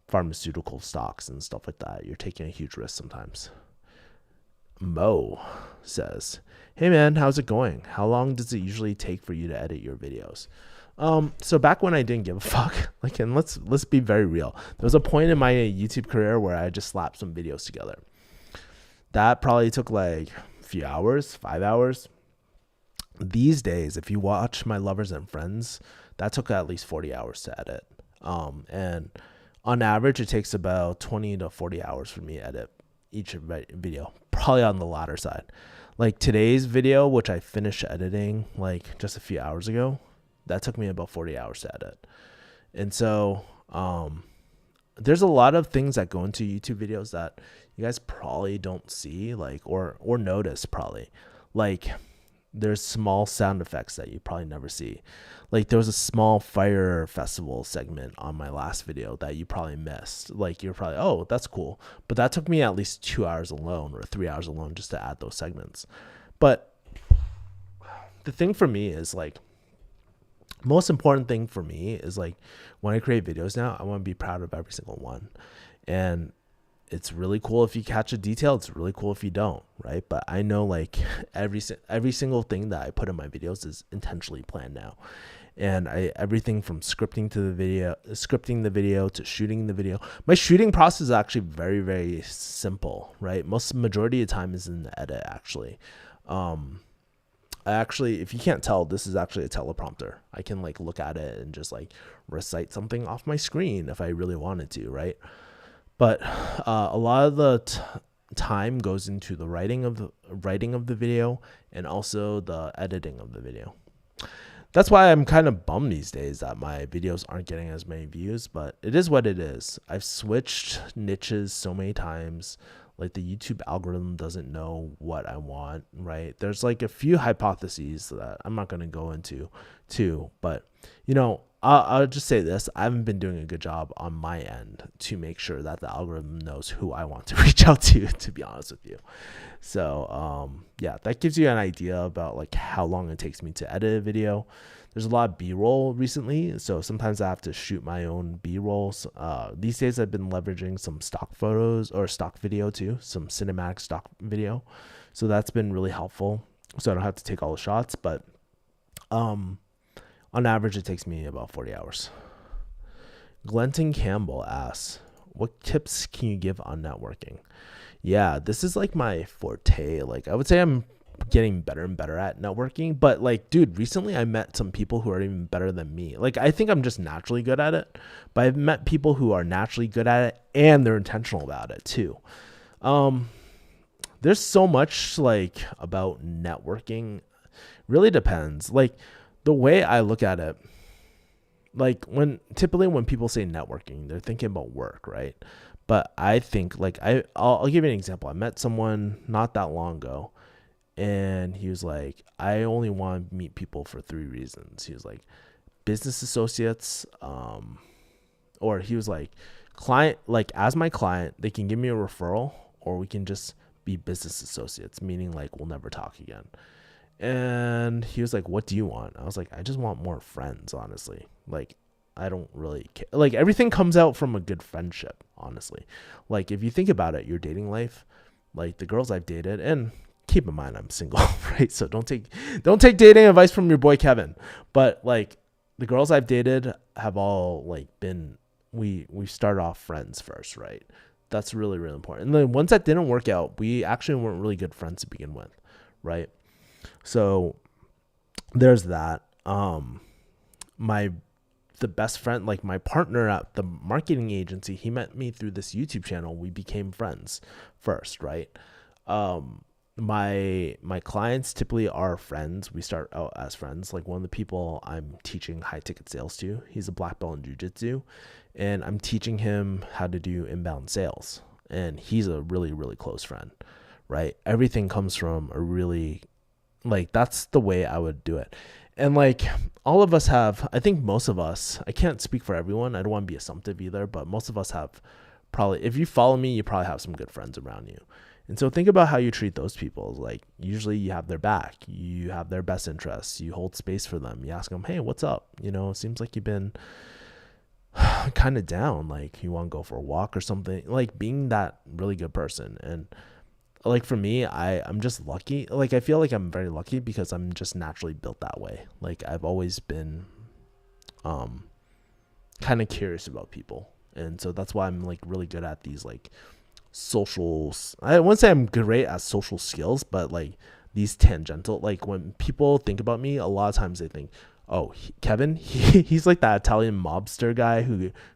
pharmaceutical stocks and stuff like that. You're taking a huge risk sometimes. Mo says, "Hey man, how's it going? How long does it usually take for you to edit your videos?" So back when I didn't give a fuck, like, and let's be very real. There was a point in my YouTube career where I just slapped some videos together. That probably took like a few hours, 5 hours. These days, if you watch my lovers and friends, that took at least 40 hours to edit. And on average, it takes about 20 to 40 hours for me to edit each video, probably on the latter side. Like today's video, which I finished editing like just a few hours ago, that took me about 40 hours to edit. And so there's a lot of things that go into YouTube videos that you guys probably don't see, like or notice probably. Like there's small sound effects that you probably never see. Like there was a small fire festival segment on my last video that you probably missed. Like you're probably, oh, that's cool. But that took me at least 2 hours alone or 3 hours alone just to add those segments. But the thing for me is like, most important thing for me is like when I create videos now, I want to be proud of every single one. And it's really cool if you catch a detail. It's really cool if you don't, right? But I know like every single thing that I put in my videos is intentionally planned now. And everything from scripting the video to shooting the video. My shooting process is actually very, very simple, right? Majority of the time is in the edit actually. If you can't tell, this is actually a teleprompter. I can like look at it and just like recite something off my screen if I really wanted to, right? But a lot of the time goes into the writing of the video and also the editing of the video. That's why I'm kind of bummed these days that my videos aren't getting as many views, but it is what it is. I've switched niches so many times. Like the YouTube algorithm doesn't know what I want, right? There's like a few hypotheses that I'm not going to go into too, but you know, I'll just say this. I haven't been doing a good job on my end to make sure that the algorithm knows who I want to reach out to be honest with you. So, yeah, that gives you an idea about like how long it takes me to edit a video. There's a lot of B-roll recently, so sometimes I have to shoot my own B-rolls. These days I've been leveraging some stock photos or stock video too, some cinematic stock video. So that's been really helpful. So I don't have to take all the shots, but on average, it takes me about 40 hours. Glenton Campbell asks, what tips can you give on networking? Yeah, this is like my forte. Like I would say I'm getting better and better at networking, but like, dude, recently I met some people who are even better than me. Like I think I'm just naturally good at it, but I've met people who are naturally good at it and they're intentional about it too. There's so much like about networking. Really depends. Like the way I look at it, like typically when people say networking, they're thinking about work, right? But I think like I'll give you an example. I met someone not that long ago, and he was like, I only want to meet people for 3 reasons. He was like, business associates, or he was like, client, like as my client, they can give me a referral, or we can just be business associates, meaning like we'll never talk again. And he was like, what do you want? I was like, I just want more friends, honestly. Like, I don't really care. Like, everything comes out from a good friendship, honestly. Like, if you think about it, your dating life, like the girls I've dated, and keep in mind I'm single, right? So don't take dating advice from your boy Kevin. But like the girls I've dated have all like been, we started off friends first, right? That's really, really important. And then once that didn't work out, we actually weren't really good friends to begin with, right? So there's that. The best friend, like my partner at the marketing agency, he met me through this YouTube channel. We became friends first, right? My clients typically are friends. We start out as friends. Like one of the people I'm teaching high ticket sales to, he's a black belt in jiu-jitsu, and I'm teaching him how to do inbound sales. And he's a really, really close friend, right? Everything comes from a really, like, that's the way I would do it. And like all of us have, I think most of us, I can't speak for everyone. I don't want to be assumptive either, but most of us have probably, if you follow me, you probably have some good friends around you. And so think about how you treat those people. Like usually you have their back, you have their best interests, you hold space for them. You ask them, hey, what's up? It seems like you've been kind of down. Like you want to go for a walk or something, like being that really good person. And like for me, I'm just lucky. Like I feel like I'm very lucky because I'm just naturally built that way. Like I've always been kind of curious about people. And so that's why I'm like really good at these like I wouldn't say I'm great at social skills, but like these tangential, like when people think about me, a lot of times they think, oh, Kevin, he's like that Italian mobster guy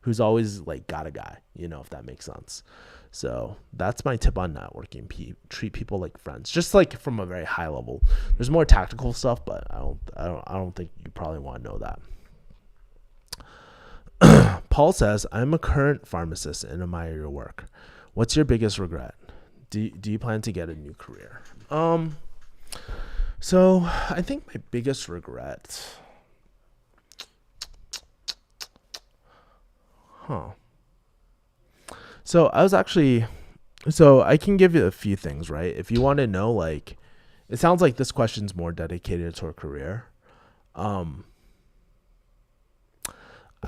who's always like got a guy, if that makes sense. So that's my tip on networking. Treat people like friends, just like from a very high level. There's more tactical stuff, but I don't think you probably want to know that. Paul says, I'm a current pharmacist and admire your work. What's your biggest regret? Do you plan to get a new career? So I think my biggest regret, So I can give you a few things, right? If you want to know, like, it sounds like this question's more dedicated to a career. I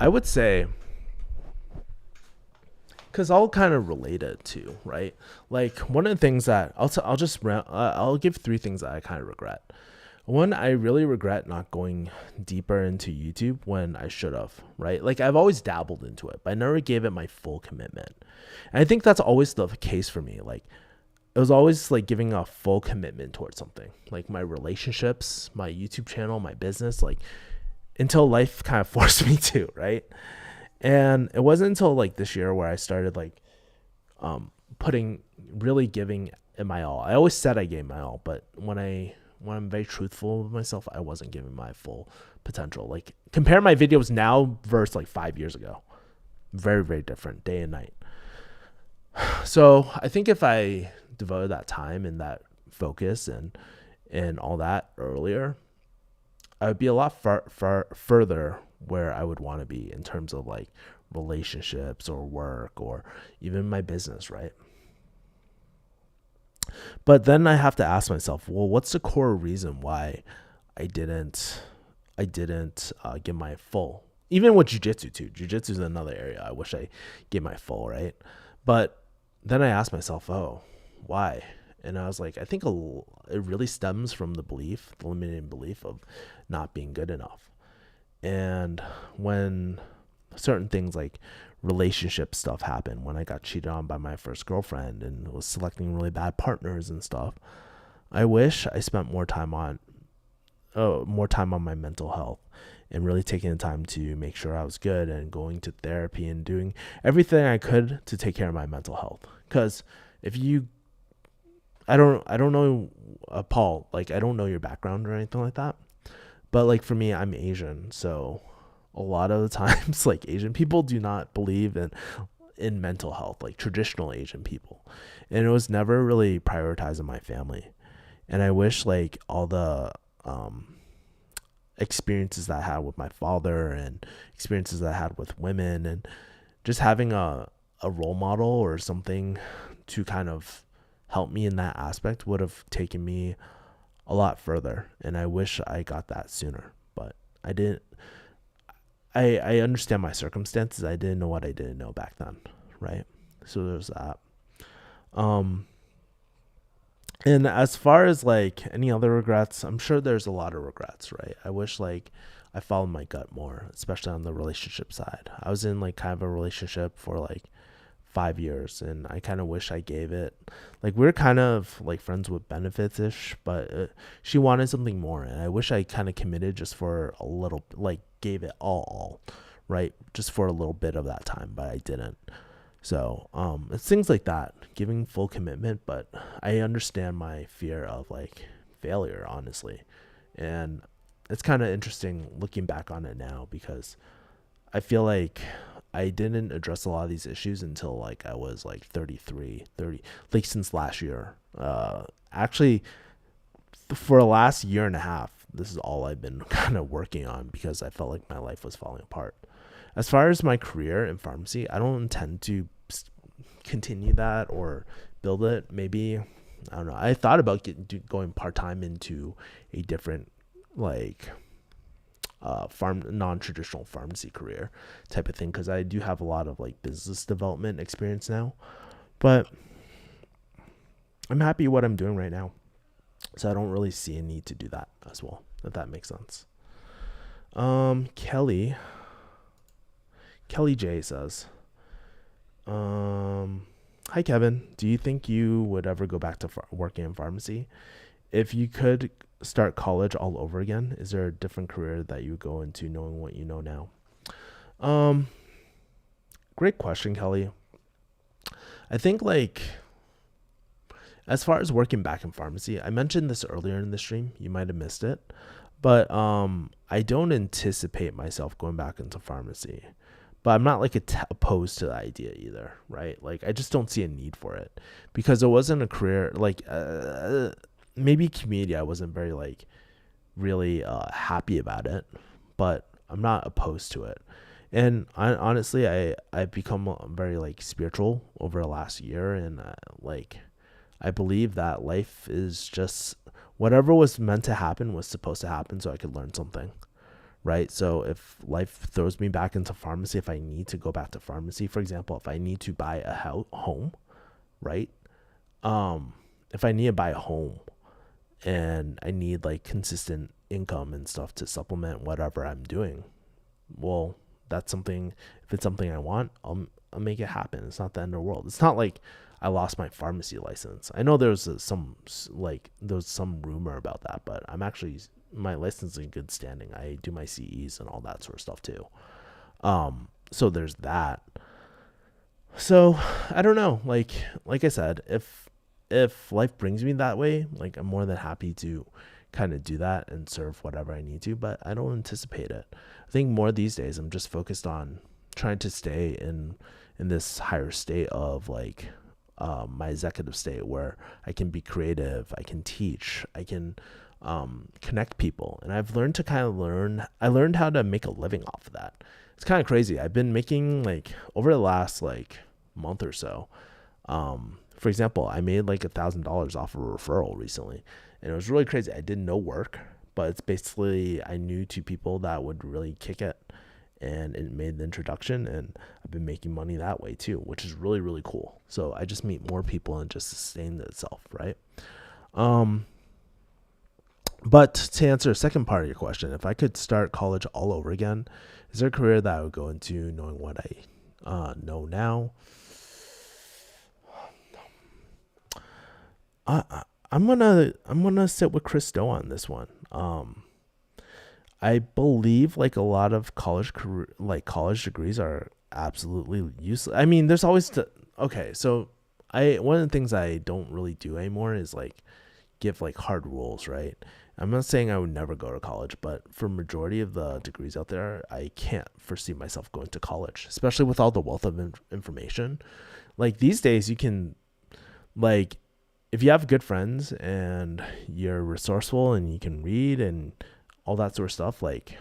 would say, because I'll kind of relate it to, right? Like one of the things that I'll give three things that I kind of regret. One, I really regret not going deeper into YouTube when I should have, right? Like I've always dabbled into it, but I never gave it my full commitment. And I think that's always the case for me. Like it was always like giving a full commitment towards something, like my relationships, my YouTube channel, my business, like until life kind of forced me to, right? And it wasn't until like this year where I started like really giving it my all. I always said I gave my all, but when I'm very truthful with myself, I wasn't giving my full potential. Like compare my videos now versus like 5 years ago. Very, very different day and night. So I think if I devoted that time and that focus and all that earlier, I would be a lot far further where I would want to be in terms of like relationships or work or even my business, right? But then I have to ask myself, well, what's the core reason why I didn't give my full? Even with jujitsu too. Jujitsu is another area I wish I gave my full, right? But then I asked myself, oh, why? And I was like, I think it really stems from the limiting belief of not being good enough. And when certain things like relationship stuff happened, when I got cheated on by my first girlfriend and was selecting really bad partners and stuff, I wish I spent more time on my mental health and really taking the time to make sure I was good and going to therapy and doing everything I could to take care of my mental health. Because I don't know, Paul, like I don't know your background or anything like that. But like for me, I'm Asian, so a lot of the times like Asian people do not believe in mental health, like traditional Asian people. And it was never really prioritized in my family. And I wish like all the experiences that I had with my father and experiences that I had with women and just having a role model or something to kind of help me in that aspect would have taken me a lot further. And I wish I got that sooner, but I didn't. I understand my circumstances. I didn't know what I didn't know back then, right? So there's that. And as far as like any other regrets, I'm sure there's a lot of regrets, right? I wish like I followed my gut more, especially on the relationship side. I was in like kind of a relationship for like 5 years, and I kind of wish I gave it, like we're kind of like friends with benefits ish, but she wanted something more, and I wish I kind of committed just for a little, like gave it all, right? Just for a little bit of that time, but I didn't. So it's things like that, giving full commitment, but I understand my fear of like failure, honestly. And it's kind of interesting looking back on it now, because I feel like I didn't address a lot of these issues until like I was like 30, like since last year. Actually, for the last year and a half, this is all I've been kind of working on, because I felt like my life was falling apart. As far as my career in pharmacy, I don't intend to continue that or build it. Maybe, I don't know. I thought about going part-time into a different like non-traditional pharmacy career type of thing, because I do have a lot of like business development experience now, but I'm happy what I'm doing right now, so I don't really see a need to do that as well, if that makes sense. Kelly J says, hi Kevin, do you think you would ever go back to working in pharmacy? If you could start college all over again, is there a different career that you would go into knowing what you know now? Great question, Kelly. I think like as far as working back in pharmacy, I mentioned this earlier in the stream, you might have missed it, but I don't anticipate myself going back into pharmacy. But I'm not like opposed to the idea either, right? Like I just don't see a need for it, because it wasn't a career like maybe community. I wasn't very like really happy about it, but I'm not opposed to it. And honestly, I've become very like spiritual over the last year, and like I believe that life is just whatever was meant to happen was supposed to happen, so I could learn something. Right. So if life throws me back into pharmacy, if I need to go back to pharmacy, for example, if I need to buy a home, right? If I need to buy a home and I need like consistent income and stuff to supplement whatever I'm doing, well, that's something. If it's something I want, I'll make it happen. It's not the end of the world. It's not like I lost my pharmacy license. I know there's some rumor about that, but my license is in good standing. I do my CEs and all that sort of stuff too. So there's that. So I don't know. Like I said, if life brings me that way, like I'm more than happy to kind of do that and serve whatever I need to, but I don't anticipate it. I think more these days I'm just focused on trying to stay in this higher state of like my executive state, where I can be creative, I can teach, I can connect people. And I've learned to I learned how to make a living off of that. It's kind of crazy. I've been making like over the last like month or so. For example, I made like $1,000 off of a referral recently, and it was really crazy. I did no work, but it's basically, I knew two people that would really kick it, and it made the introduction, and I've been making money that way too, which is really, really cool. So I just meet more people and just sustain itself. Right. But to answer the second part of your question, if I could start college all over again, is there a career that I would go into knowing what I know now? I'm gonna sit with Chris Stowe on this one. I believe like a lot of college degrees are absolutely useless. I mean, there's always okay. So one of the things I don't really do anymore is like give like hard rules, right? I'm not saying I would never go to college, but for majority of the degrees out there, I can't foresee myself going to college, especially with all the wealth of information. Like these days, you can like, if you have good friends and you're resourceful and you can read and all that sort of stuff, like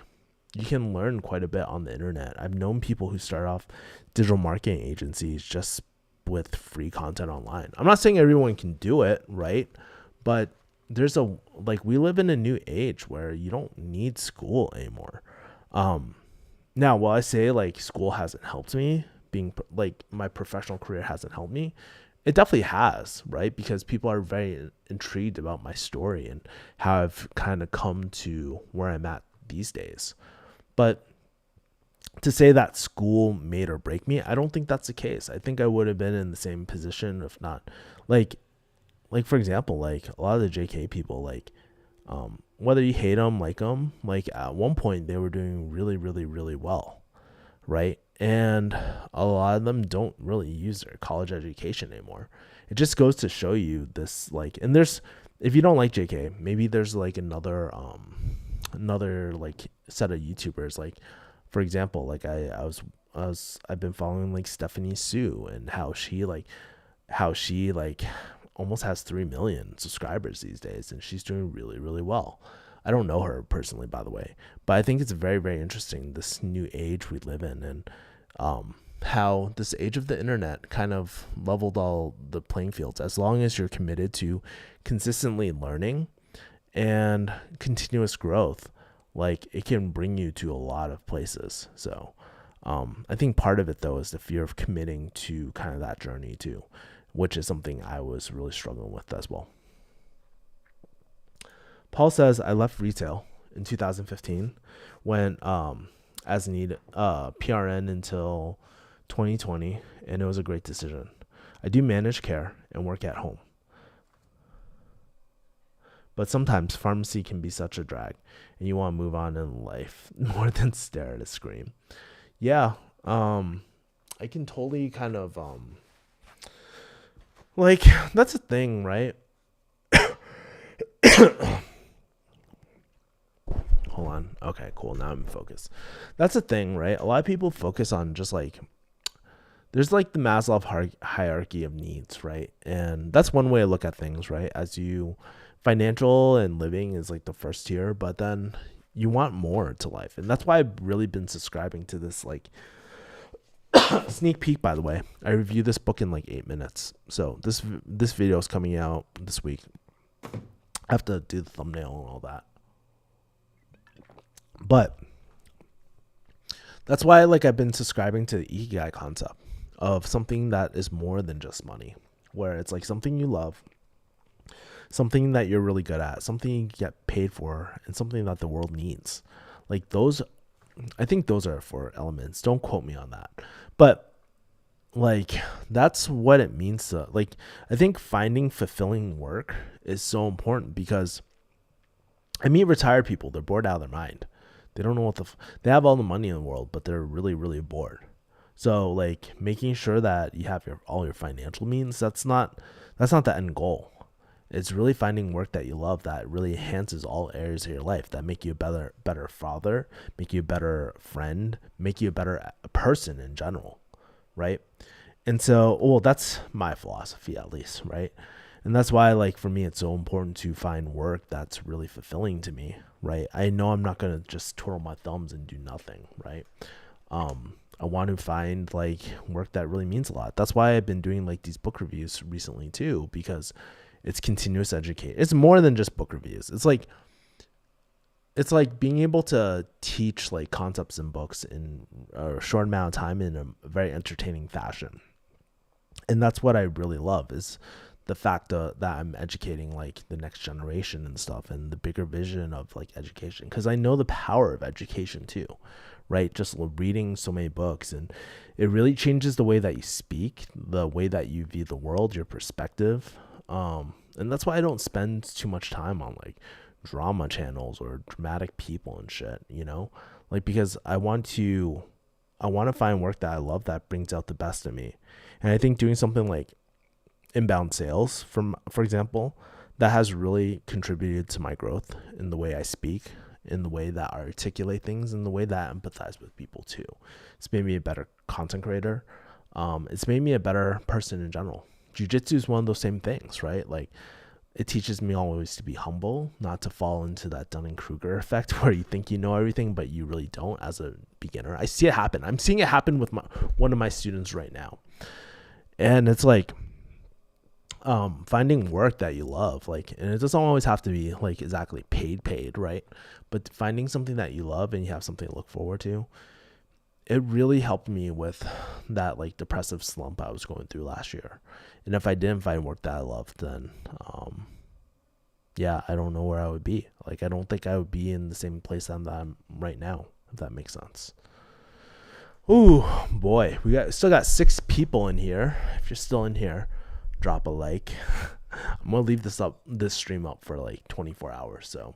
you can learn quite a bit on the internet. I've known people who start off digital marketing agencies just with free content online. I'm not saying everyone can do it, right? But we live in a new age where you don't need school anymore. Now, while I say like school hasn't helped me, being like my professional career hasn't helped me, it definitely has, right? Because people are very intrigued about my story and how I've kind of come to where I'm at these days. But to say that school made or break me, I don't think that's the case. I think I would have been in the same position, if not like for example, like a lot of the JK people, like whether you hate them, like them, like at one point they were doing really, really, really well, right? And a lot of them don't really use their college education anymore. It just goes to show you this, like, and if you don't like JK, maybe there's like another like set of YouTubers, like for example, like I've been following like Stephanie Sue, and how she almost has 3 million subscribers these days, and she's doing really, really well. I don't know her personally, by the way, but I think it's very, very interesting, this new age we live in. And how this age of the internet kind of leveled all the playing fields. As long as you're committed to consistently learning and continuous growth, like it can bring you to a lot of places. So I think part of it though is the fear of committing to kind of that journey too, which is something I was really struggling with as well. Paul says, I left retail in 2015 when as need PRN until 2020, and it was a great decision. I do manage care and work at home, but sometimes pharmacy can be such a drag and you want to move on in life more than stare at a screen. Yeah, I can totally kind of like, that's a thing, right? Hold on. Okay, cool. Now I'm focused. That's a thing, right? A lot of people focus on just like, there's like the Maslow hierarchy of needs, right? And that's one way to look at things, right? As you, financial and living is like the first tier, but then you want more to life. And that's why I've really been subscribing to this, like, sneak peek, by the way. I reviewed this book in like 8 minutes. So this video is coming out this week. I have to do the thumbnail and all that. But that's why, like, I've been subscribing to the Ikigai concept of something that is more than just money, where it's like something you love, something that you're really good at, something you get paid for, and something that the world needs. Like those, I think those are 4 elements. Don't quote me on that. But like, that's what it means to, like, I think finding fulfilling work is so important, because I meet retired people. They're bored out of their mind. They don't know what they have all the money in the world, but they're really, really bored. So like making sure that you have all your financial means, that's not the end goal. It's really finding work that you love, that really enhances all areas of your life, that make you a better father, make you a better friend, make you a better person in general, right? And so, well, that's my philosophy at least, right? And that's why, like, for me, it's so important to find work that's really fulfilling to me, right? I know I'm not going to just twirl my thumbs and do nothing, right? I want to find, like, work that really means a lot. That's why I've been doing, like, these book reviews recently, too, because it's continuous education. It's more than just book reviews. It's like being able to teach, like, concepts in books in a short amount of time in a very entertaining fashion. And that's what I really love, is the fact that I'm educating, like, the next generation and stuff, and the bigger vision of, like, education, because I know the power of education too, right? Just reading so many books, and it really changes the way that you speak, the way that you view the world, your perspective. And that's why I don't spend too much time on, like, drama channels or dramatic people and shit, you know, like, because I want to find work that I love, that brings out the best in me. And I think doing something like inbound sales, for example, that has really contributed to my growth in the way I speak, in the way that I articulate things, in the way that I empathize with people too. It's made me a better content creator. It's made me a better person in general. Jiu-jitsu is one of those same things, right? Like, it teaches me always to be humble, not to fall into that Dunning-Kruger effect where you think you know everything, but you really don't as a beginner. I see it happen. I'm seeing it happen with one of my students right now. And it's like, finding work that you love, like, and it doesn't always have to be like exactly paid, right? But finding something that you love and you have something to look forward to, it really helped me with that, like, depressive slump I was going through last year. And if I didn't find work that I loved, then yeah, I don't know where I would be. Like, I don't think I would be in the same place that I'm right now, if that makes sense. Ooh, boy, still got 6 people in here. If you're still in here, drop a like. I'm gonna leave this stream up for like 24 hours, so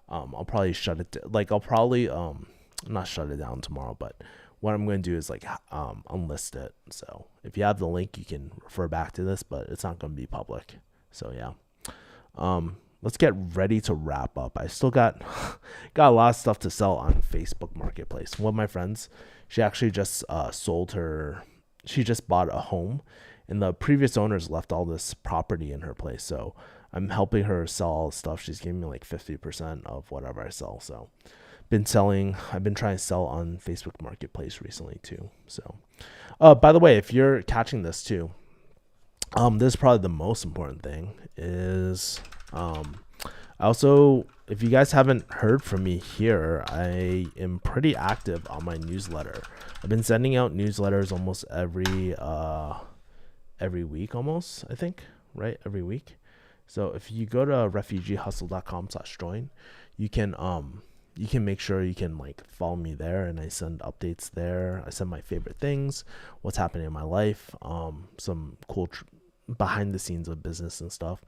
I'll probably shut it like I'll probably not shut it down tomorrow, but what I'm gonna do is, like, unlist it. So if you have the link, you can refer back to this, but it's not gonna be public. So yeah, let's get ready to wrap up. I still got a lot of stuff to sell on Facebook Marketplace. One of my friends, she actually just she just bought a home, and the previous owners left all this property in her place. So I'm helping her sell all the stuff. She's giving me like 50% of whatever I sell. So I've been trying to sell on Facebook Marketplace recently too. So, by the way, if you're catching this too, this is probably the most important thing is, also, if you guys haven't heard from me here, I am pretty active on my newsletter. I've been sending out newsletters almost every week, almost, I think, right? Every week. So if you go to refugeehustle.com/join, you can make sure you can like follow me there, and I send updates there. I send my favorite things, what's happening in my life, some cool behind the scenes of business and stuff.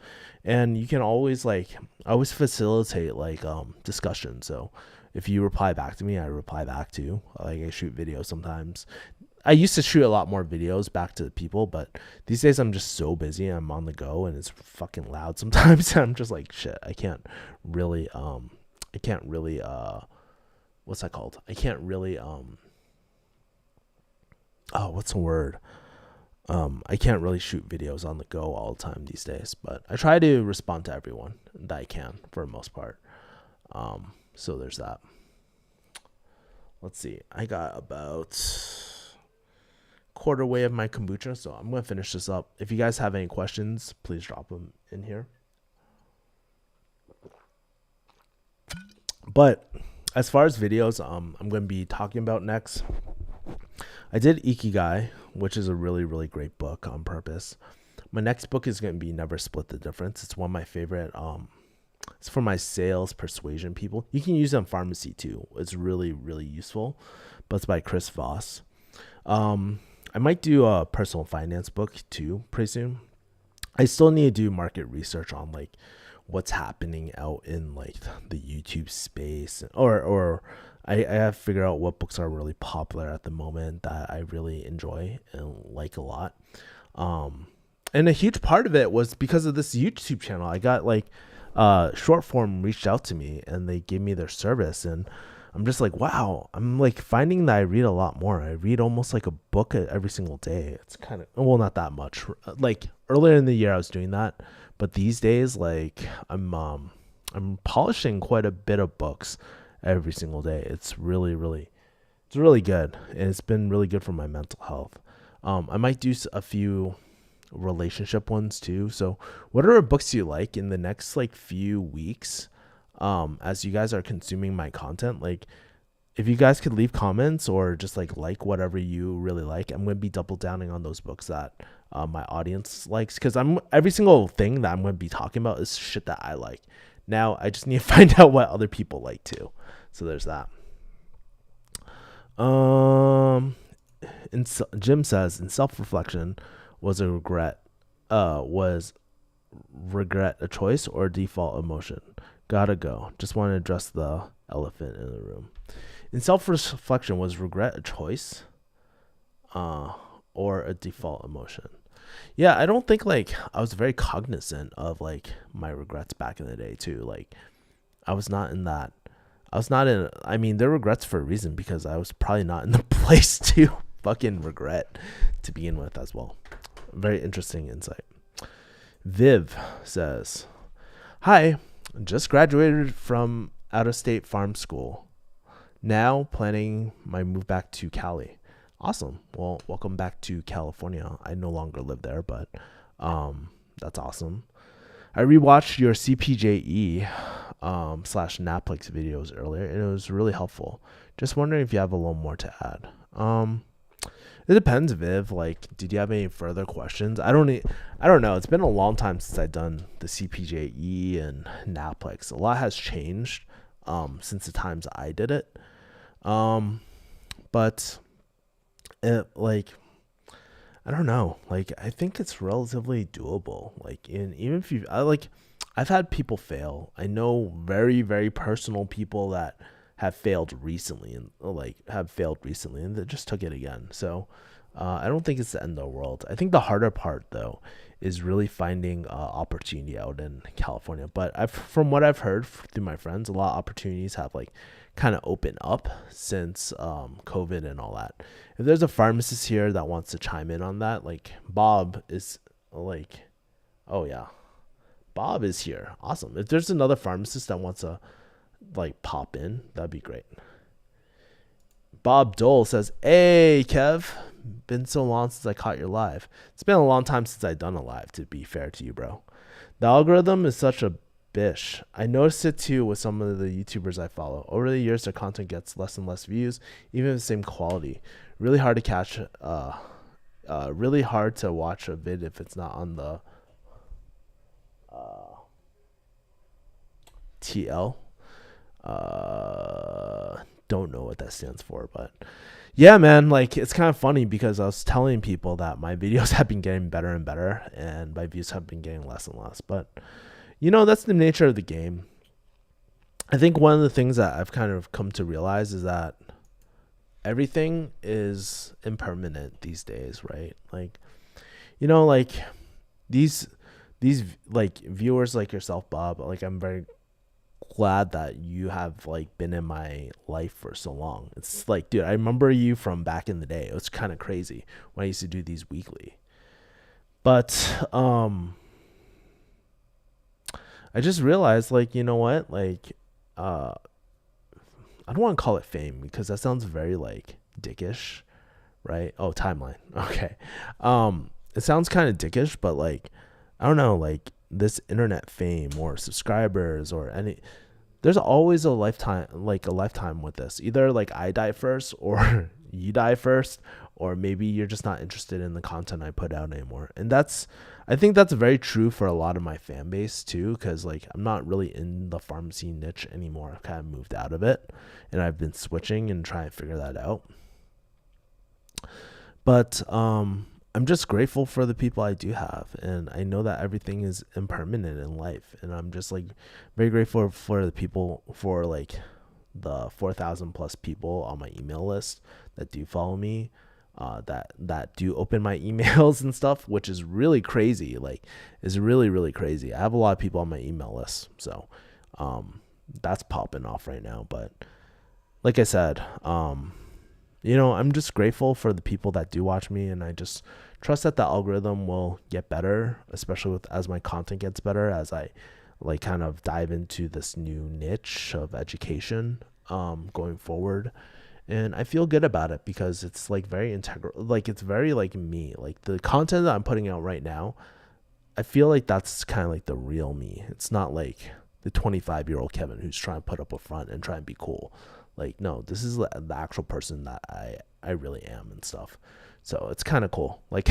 And you can always I always facilitate discussion. So if you reply back to me, I reply back to you. Like I shoot videos sometimes. I used to shoot a lot more videos back to the people, but these days I'm just so busy. I'm on the go and it's fucking loud sometimes. I'm just like, shit, I can't really what's that called? I can't really what's the word? I can't really shoot videos on the go all the time these days, but I try to respond to everyone that I can for the most part. So there's that. Let's see. I got about quarter way of my kombucha, so I'm going to finish this up. If you guys have any questions, please drop them in here. But as far as videos, I'm going to be talking about next, I did Ikigai, which is a really, really great book on purpose. My next book is going to be Never Split the Difference. It's one of my favorite. It's for my sales persuasion people. You can use it in pharmacy too. It's really, really useful. But it's by Chris Voss. I might do a personal finance book too pretty soon. I still need to do market research on what's happening out in the YouTube space, or I have to figure out what books are really popular at the moment that I really enjoy and like a lot. And a huge part of it was because of this YouTube channel. I got short form reached out to me and they gave me their service, and I'm just like, wow, I'm finding that I read a lot more. I read almost a book every single day. It's kind of, well, not that much. Earlier in the year I was doing that, but these days I'm polishing quite a bit of books every single day. It's really good, and it's been really good for my mental health. I might do a few relationship ones too. So whatever books you like in the next few weeks, as you guys are consuming my content, if you guys could leave comments or just like whatever you really like, I'm going to be double downing on those books that my audience likes, because every single thing that I'm going to be talking about is shit that I like. Now I just need to find out what other people like too. So there's that. Jim says, in self-reflection, was regret a choice or a default emotion? Gotta go. Just want to address the elephant in the room. In self-reflection, was regret a choice or a default emotion? Yeah, I don't think I was very cognizant of my regrets back in the day too. I was not in that. I mean, they're regrets for a reason, because I was probably not in the place to fucking regret to begin with as well. Very interesting insight. Viv says, hi, just graduated from out-of-state farm school. Now planning my move back to Cali. Awesome. Well, welcome back to California. I no longer live there, but that's awesome. I rewatched your CPJE / Netflix videos earlier, and it was really helpful. Just wondering if you have a little more to add. It depends, Viv. Did you have any further questions? I don't know. It's been a long time since I've done the CPJE and Netflix. A lot has changed since the times I did it. But it I don't know. I think it's relatively doable. Even if I've had people fail. I know very, very personal people that have failed recently and they just took it again. So I don't think it's the end of the world. I think the harder part though is really finding opportunity out in California. But from what I've heard through my friends, a lot of opportunities have kind of opened up since COVID and all that. If there's a pharmacist here that wants to chime in on that, Bob is oh yeah, Bob is here. Awesome. If there's another pharmacist that wants to like pop in, that'd be great. Bob Dole says, "Hey Kev, been so long since I caught your live. It's been a long time since I've done a live, to be fair to you, bro. The algorithm is such a bish. I noticed it too with some of the YouTubers I follow. Over the years, their content gets less and less views, even the same quality. Really hard to catch. Really hard to watch a vid if it's not on the TL. Don't know what that stands for, but yeah, man, like it's kind of funny because I was telling people that my videos have been getting better and better, and my views have been getting less and less. But you know, that's the nature of the game. I think one of the things that I've kind of come to realize is that everything is impermanent these days, right? Like, you know, like these like viewers like yourself, Bob, like I'm very glad that you have like been in my life for so long. It's like, dude, I remember you from back in the day. It was kind of crazy when I used to do these weekly. But I just realized, like, you know what? Like, I don't want to call it fame because that sounds very like dickish, right? Oh, timeline. Okay. It sounds kind of dickish, but like, I don't know, like this internet fame or subscribers or any, there's always a lifetime with this. Either like I die first or you die first, or maybe you're just not interested in the content I put out anymore. And I think that's very true for a lot of my fan base too, because like I'm not really in the pharmacy niche anymore. I've kind of moved out of it, and I've been switching and trying to figure that out. But I'm just grateful for the people I do have, and I know that everything is impermanent in life, and I'm just like very grateful for the people, for like the 4,000 plus people on my email list that do follow me, that do open my emails and stuff, which is really crazy. Like, is really, really crazy. I have a lot of people on my email list, so that's popping off right now. But like I said, you know, I'm just grateful for the people that do watch me, and I just trust that the algorithm will get better, especially as my content gets better, as I like kind of dive into this new niche of education going forward. And I feel good about it because it's like very integral, like it's very like me, like the content that I'm putting out right now, I feel like that's kind of like the real me. It's not like the 25-year-old Kevin who's trying to put up a front and try and be cool. Like, no, this is the actual person that I really am and stuff. So it's kind of cool. Like,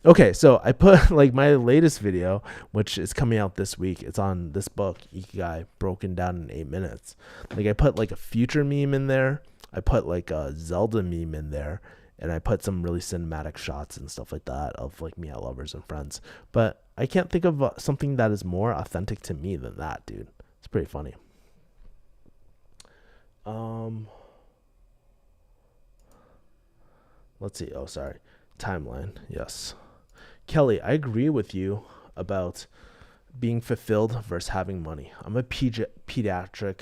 okay, so I put like my latest video, which is coming out this week. It's on this book, Ikigai, broken down in 8 minutes. Like, I put like a future meme in there. I put like a Zelda meme in there. And I put some really cinematic shots and stuff like that of like me at Lovers and Friends. But I can't think of something that is more authentic to me than that, dude. It's pretty funny. Let's see. Oh, sorry. Timeline. Yes. Kelly, I agree with you about being fulfilled versus having money. I'm a pediatric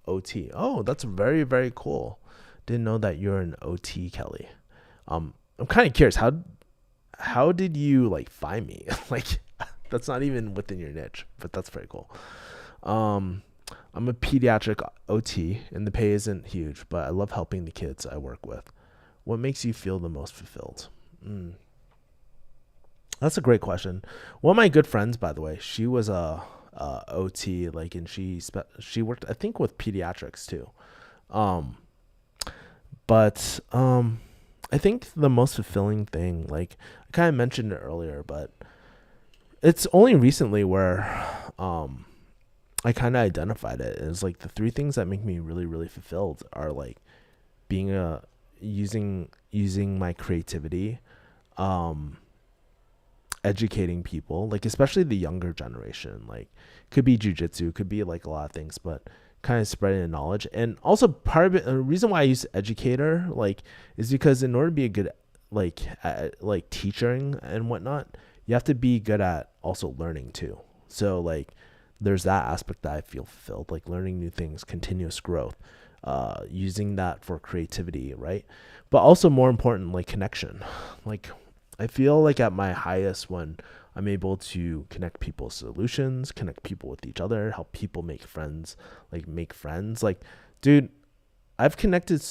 OT. Oh, that's very, very cool. Didn't know that you're an OT, Kelly. I'm kind of curious. How did you like find me? Like, that's not even within your niche, but that's very cool. I'm a pediatric OT, and the pay isn't huge, but I love helping the kids I work with. What makes you feel the most fulfilled? That's a great question. One of my good friends, by the way, she was a OT, like, and she worked, I think, with pediatrics too. But I think the most fulfilling thing, like I kind of mentioned it earlier, but it's only recently where I kind of identified it. It's like the 3 things that make me really, really fulfilled are like being using my creativity, educating people, like especially the younger generation. Like, could be jujitsu, could be like a lot of things, but kind of spreading the knowledge. And also part of it, the reason why I use educator, like, is because in order to be a good like teaching and whatnot, you have to be good at also learning too. So like there's that aspect that I feel fulfilled, like learning new things, continuous growth, using that for creativity, right? But also more important, like connection. Like, I feel like at my highest when I'm able to connect people's solutions, connect people with each other, help people make friends. Like, dude, I've connected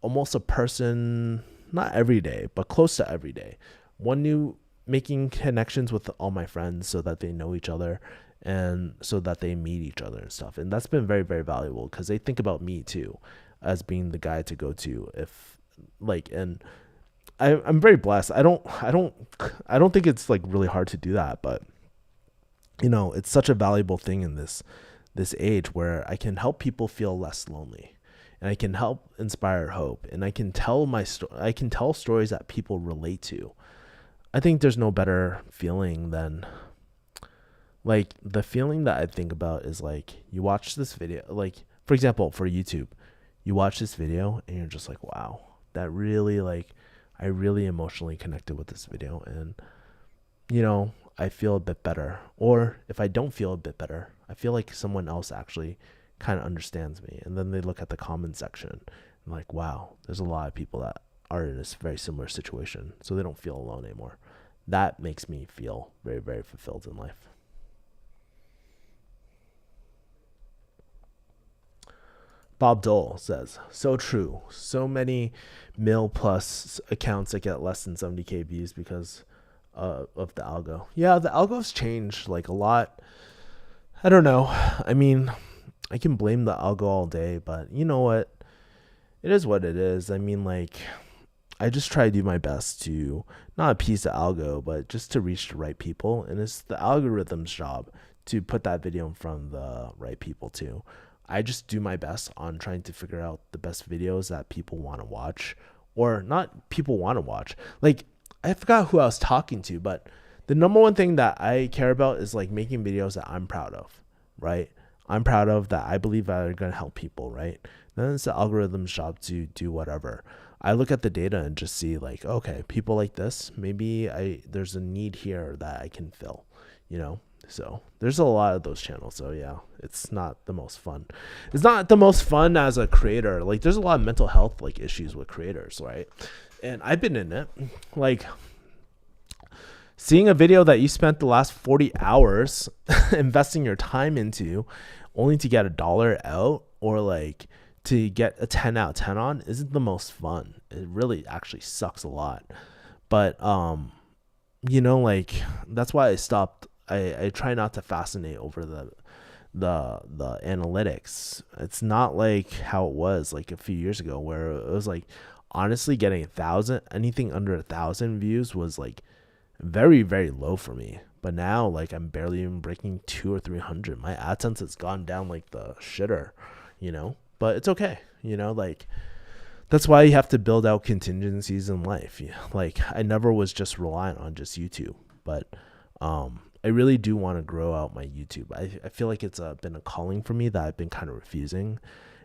almost a person, not every day, but close to every day. Making connections with all my friends so that they know each other and so that they meet each other and stuff. And that's been very, very valuable because they think about me too as being the guy to go to and I'm very blessed. I don't think it's like really hard to do that, but it's such a valuable thing in this age where I can help people feel less lonely, and I can help inspire hope, and I can tell I can tell stories that people relate to. I think there's no better feeling than like the feeling that I think about is like you watch this video, like for example, for YouTube, you watch this video and you're just like, wow, that really I really emotionally connected with this video, and I feel a bit better. Or if I don't feel a bit better, I feel like someone else actually kind of understands me. And then they look at the comment section and like, wow, there's a lot of people that are in this very similar situation, so they don't feel alone anymore. That makes me feel very, very fulfilled in life. Bob Dole says, so true. So many mil plus accounts that get less than 70K views because of the algo. Yeah, the algo's changed like a lot. I don't know. I mean, I can blame the algo all day, but you know what? It is what it is. I mean, like, I just try to do my best to not appease the algo, but just to reach the right people. And it's the algorithm's job to put that video in front of the right people too. I just do my best on trying to figure out the best videos that people want to watch, or not people want to watch. Like, I forgot who I was talking to, but the number one thing that I care about is like making videos that I'm proud of, right? I'm proud of that I believe are going to help people, right? Then it's the algorithm's job to do whatever. I look at the data and just see like, okay, people like this, maybe there's a need here that I can fill, So there's a lot of those channels. So yeah, it's not the most fun. It's not the most fun as a creator. Like there's a lot of mental health like issues with creators, right? And I've been in it. Like seeing a video that you spent the last 40 hours investing your time into only to get $1 out, or like to get a 10 out of 10 on, isn't the most fun. It really actually sucks a lot. But like that's why I stopped. I try not to fascinate over the analytics. It's not like how it was like a few years ago, where it was like honestly getting 1,000, anything under 1,000 views was like very, very low for me. But now like I'm barely even breaking 200 or 300. My AdSense has gone down like the shitter, but it's okay. Like that's why you have to build out contingencies in life. Like I never was just reliant on just YouTube, but I really do want to grow out my YouTube. I feel like it's been a calling for me that I've been kind of refusing,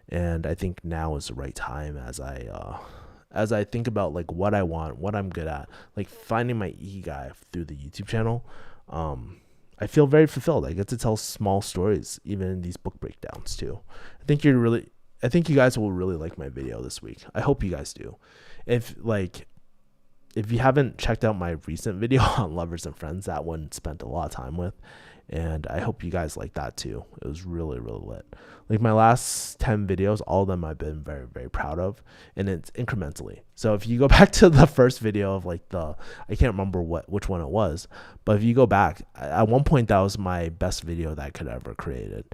and I think now is the right time as I think about like what I want, what I'm good at, like finding my ikigai through the YouTube channel. I feel very fulfilled. I get to tell small stories, even in these book breakdowns too. I think you guys will really like my video this week. I hope you guys do. If you haven't checked out my recent video on Lovers and Friends, that one spent a lot of time with, and I hope you guys like that too. It was really, really lit. Like my last 10 videos, all of them I've been very, very proud of, and it's incrementally. So if you go back to the first video of like I can't remember which one it was, but if you go back, at one point that was my best video that I could ever created,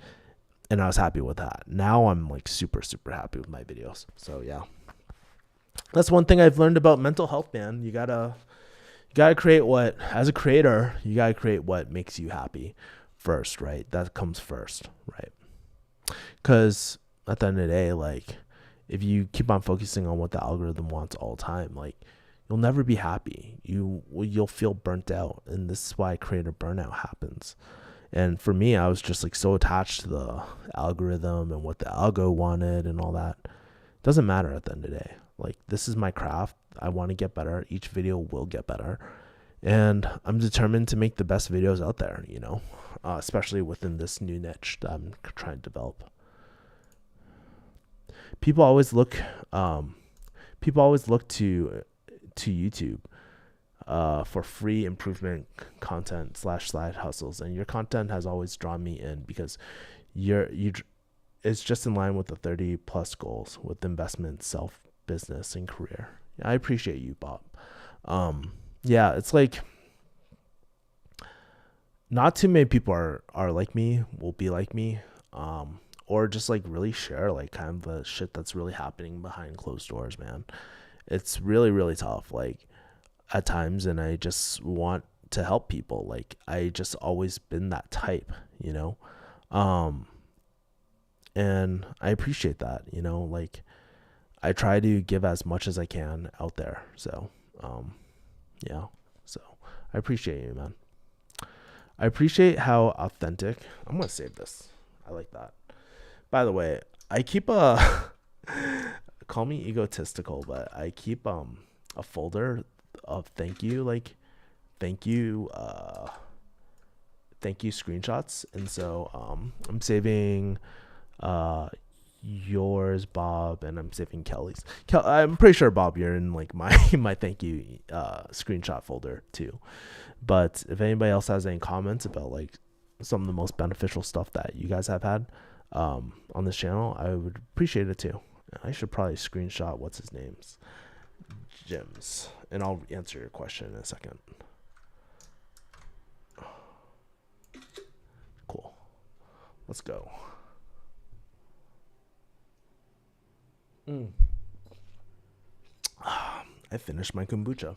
and I was happy with that. Now I'm like super, super happy with my videos. So yeah. That's one thing I've learned about mental health, man. You gotta create as a creator, you gotta create what makes you happy first, right? That comes first, right? Because at the end of the day, like if you keep on focusing on what the algorithm wants all the time, like you'll never be happy. You'll feel burnt out, and this is why creator burnout happens. And for me, I was just like so attached to the algorithm and what the algo wanted and all that. It doesn't matter at the end of the day. Like this is my craft. I want to get better. Each video will get better. And I'm determined to make the best videos out there, especially within this new niche that I'm trying to develop. People always look to YouTube for free improvement content / side hustles, and your content has always drawn me in because it's just in line with the 30 plus goals with investment, self, business, and career. I appreciate you, Bob. Yeah, it's like not too many people are like me, will be like me, or just like really share like kind of the shit that's really happening behind closed doors, man. It's really, really tough, like at times, and I just want to help people. Like I just always been that type, you know? And I appreciate that, you know, like I try to give as much as I can out there. So, yeah, so I appreciate you, man. I appreciate how authentic. I'm going to save this. I like that. By the way, I keep call me egotistical, but I keep a folder of thank you screenshots. And so I'm saving yours, Bob, and I'm saving Kelly's. I'm pretty sure, Bob, you're in like my thank you screenshot folder too. But if anybody else has any comments about like some of the most beneficial stuff that you guys have had on this channel, I would appreciate it too. I should probably screenshot what's his name's Jim's, and I'll answer your question in a second. Cool. Let's go. I finished my kombucha.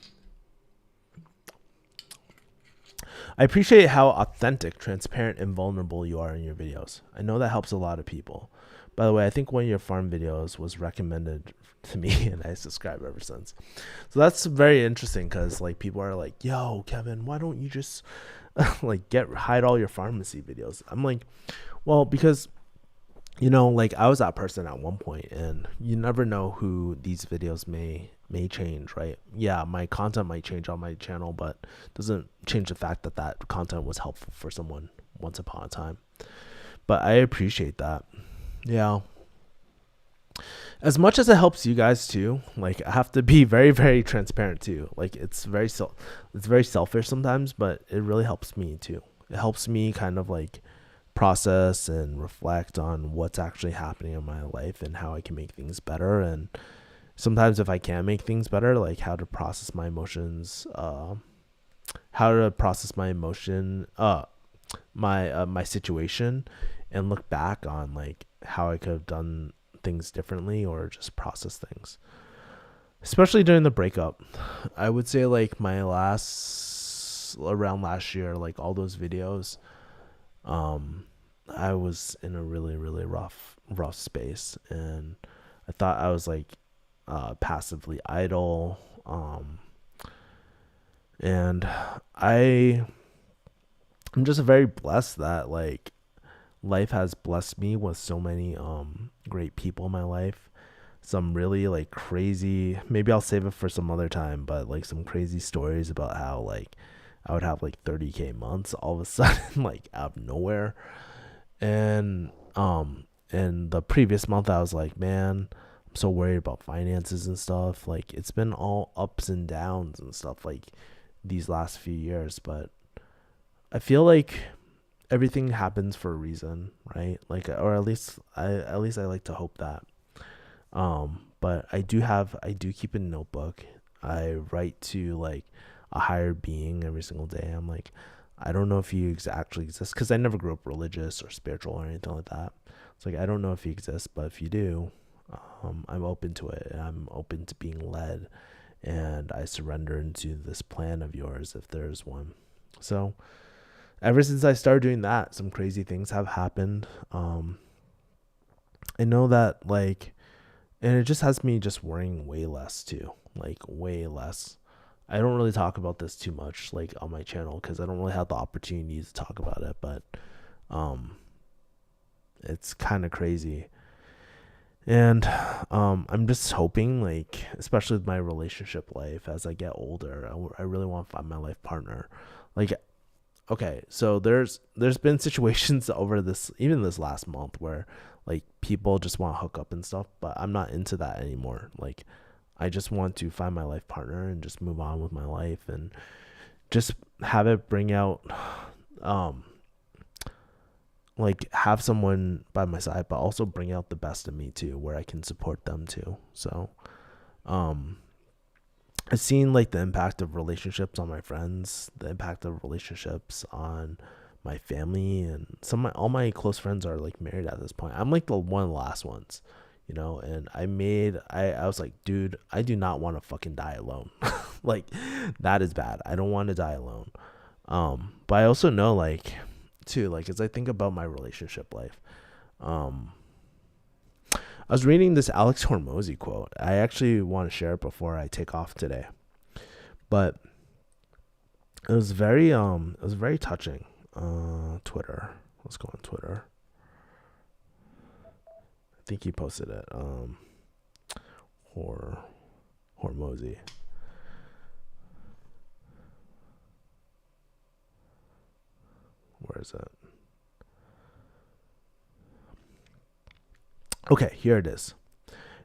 I appreciate how authentic, transparent, and vulnerable you are in your videos. I know that helps a lot of people. By the way, I think one of your farm videos was recommended to me, and I subscribe ever since. So that's very interesting because like people are like, "Yo, Kevin, why don't you just like hide all your pharmacy videos?" I'm like, well, because you know, like I was that person at one point, and you never know who these videos may change, right? Yeah, my content might change on my channel, but doesn't change the fact that that content was helpful for someone once upon a time. But I appreciate that. Yeah. As much as it helps you guys too, like I have to be very, very transparent too. Like it's very selfish sometimes, but it really helps me too. It helps me kind of like process and reflect on what's actually happening in my life and how I can make things better. And sometimes if I can't make things better, like how to process my emotions, my situation, and look back on like how I could have done things differently or just process things. Especially during the breakup, I would say like around last year, like all those videos, I was in a really, really rough space, and I thought I was like passively idle, and I'm just very blessed that like life has blessed me with so many great people in my life. Some really like crazy, maybe I'll save it for some other time, but like some crazy stories about how like I would have like 30K months all of a sudden, like out of nowhere. And the previous month I was like, man, I'm so worried about finances and stuff. Like it's been all ups and downs and stuff like these last few years, but I feel like everything happens for a reason, right? Like, or at least I like to hope that. But I do keep a notebook. I write to like a higher being every single day. I'm like, I don't know if you actually exist, because I never grew up religious or spiritual or anything like that. It's like, I don't know if you exist, but if you do, I'm open to it, and I'm open to being led, and I surrender into this plan of yours if there's one. So ever since I started doing that, some crazy things have happened. I know that like, and it just has me just worrying way less too, like way less. I don't really talk about this too much like on my channel because I don't really have the opportunity to talk about it, but it's kind of crazy. And I'm just hoping, like, especially with my relationship life, as I get older, I really want to find my life partner. Like, okay, so there's been situations over even this last month where like people just want to hook up and stuff, but I'm not into that anymore. Like I just want to find my life partner and just move on with my life and just have it bring out, um, like have someone by my side, but also bring out the best in me too, where I can support them too. So, um, I've seen like the impact of relationships on my friends, the impact of relationships on my family, and all my close friends are like married at this point. I'm like the one of the last ones, and I was like, dude, I do not want to fucking die alone. Like that is bad. I don't want to die alone. But I also know like too, like as I think about my relationship life, um I was reading this Alex Hormozy quote. I actually want to share it before I take off today. But it was very touching. Twitter. Let's go on Twitter. I think he posted it. Hormozy. Where is it? Okay, here it is.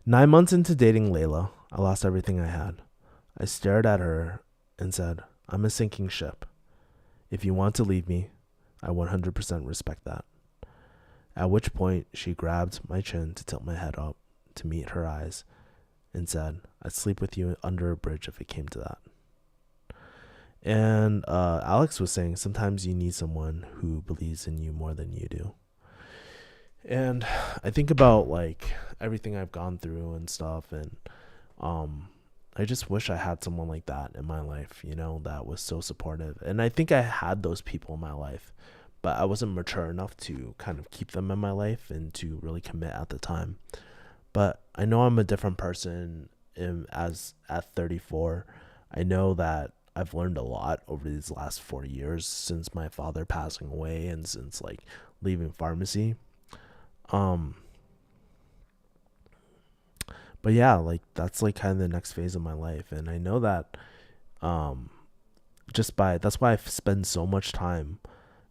9 months into dating Layla, I lost everything I had. I stared at her and said, I'm a sinking ship. If you want to leave me, I 100% respect that. At which point, she grabbed my chin to tilt my head up to meet her eyes and said, I'd sleep with you under a bridge if it came to that. And Alex was saying sometimes you need someone who believes in you more than you do. And I think about like everything I've gone through and stuff, and I just wish I had someone like that in my life, that was so supportive. And I think I had those people in my life, but I wasn't mature enough to kind of keep them in my life and to really commit at the time. But I know I'm a different person as at 34. I know that I've learned a lot over these last 4 years since my father passing away and since like leaving pharmacy. But yeah, like that's like kind of the next phase of my life. And I know that that's why I've spent so much time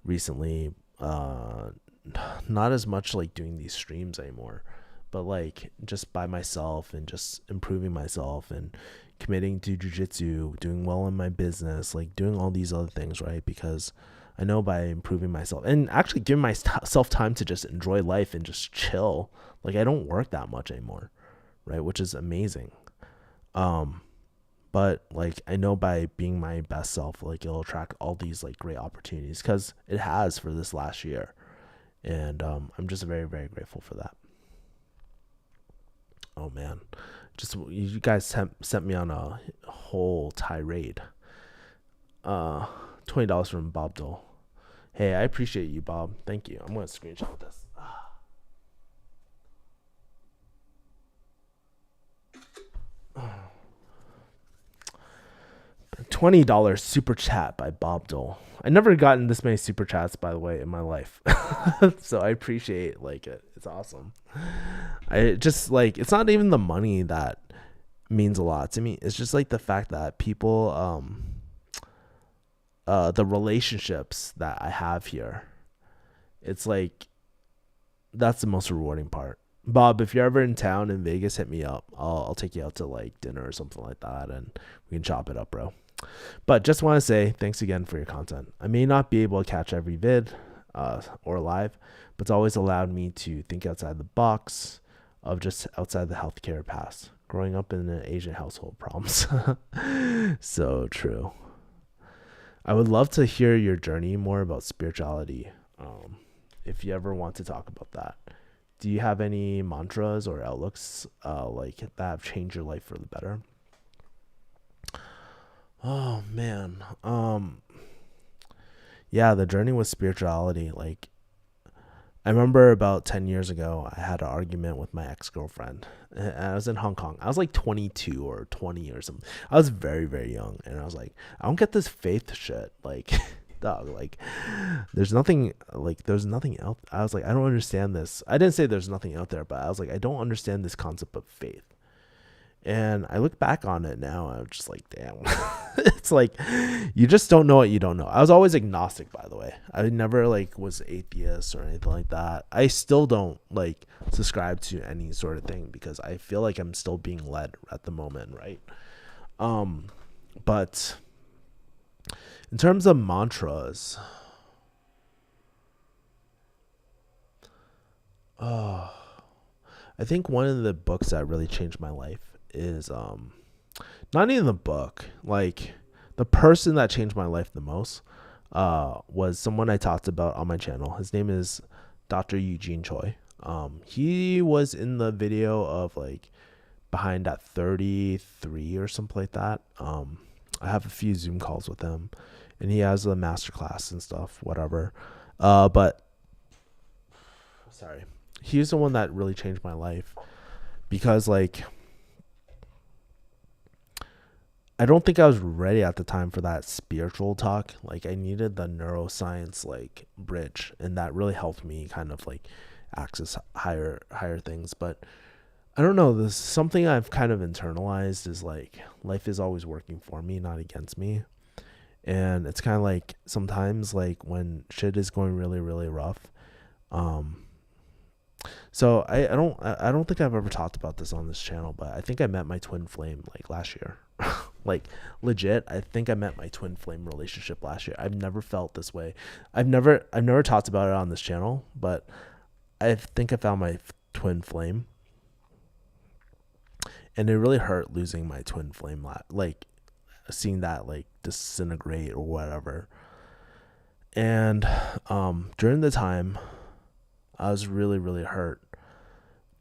recently, not as much like doing these streams anymore, but like just by myself and just improving myself and committing to jujitsu, doing well in my business, like doing all these other things, right? Because I know by improving myself and actually giving myself time to just enjoy life and just chill, like I don't work that much anymore, right? Which is amazing. But like I know by being my best self, like it'll attract all these like great opportunities, because it has for this last year. And I'm just very, very grateful for that. Oh man, just you guys sent me on a whole tirade. $20 from Bob Dole. Hey, I appreciate you, Bob. Thank you. I'm gonna screenshot this. $20 super chat by Bob Dole. I never gotten this many super chats, by the way, in my life. So I appreciate like it. It's awesome. I just like, it's not even the money that means a lot to me. It's just like the fact that people, the relationships that I have here, it's like that's the most rewarding part. Bob, if you're ever in town in Vegas, hit me up. I'll take you out to like dinner or something like that, and we can chop it up, bro. But just want to say thanks again for your content. I may not be able to catch every vid or live, but it's always allowed me to think outside the box of just outside the healthcare path. Growing up in an Asian household, problems. So true. I would love to hear your journey more about spirituality. If you ever want to talk about that. Do you have any mantras or outlooks like that have changed your life for the better? Oh man. Yeah, the journey with spirituality, like I remember about 10 years ago, I had an argument with my ex-girlfriend. And I was in Hong Kong. I was like 22 or 20 or something. I was very, very young. And I was like, I don't get this faith shit. Like, dog, like, there's nothing out. I was like, I don't understand this. I didn't say there's nothing out there, but I was like, I don't understand this concept of faith. And I look back on it now, I'm just like, damn. It's like, you just don't know what you don't know. I was always agnostic, by the way. I never like was atheist or anything like that. I still don't like subscribe to any sort of thing because I feel like I'm still being led at the moment, right? But in terms of mantras, I think one of the books that really changed my life is not even the book, like the person that changed my life the most was someone I talked about on my channel. His name is Dr. Eugene Choi. He was in the video of like behind at 33 or something like that. I have a few Zoom calls with him, and he has a masterclass and stuff, whatever. But sorry, he's the one that really changed my life because like I don't think I was ready at the time for that spiritual talk. Like I needed the neuroscience like bridge, and that really helped me kind of like access higher things. But I don't know, there's something I've kind of internalized is like life is always working for me, not against me. And it's kind of like sometimes like when shit is going really, really rough. So I don't think I've ever talked about this on this channel, but I think I met my twin flame like last year. Like legit, I think I met my twin flame relationship last year. I've never felt this way. I've never talked about it on this channel, but I think I found my twin flame. And it really hurt losing my twin flame, like seeing that like disintegrate or whatever. And during the time, I was really, really hurt.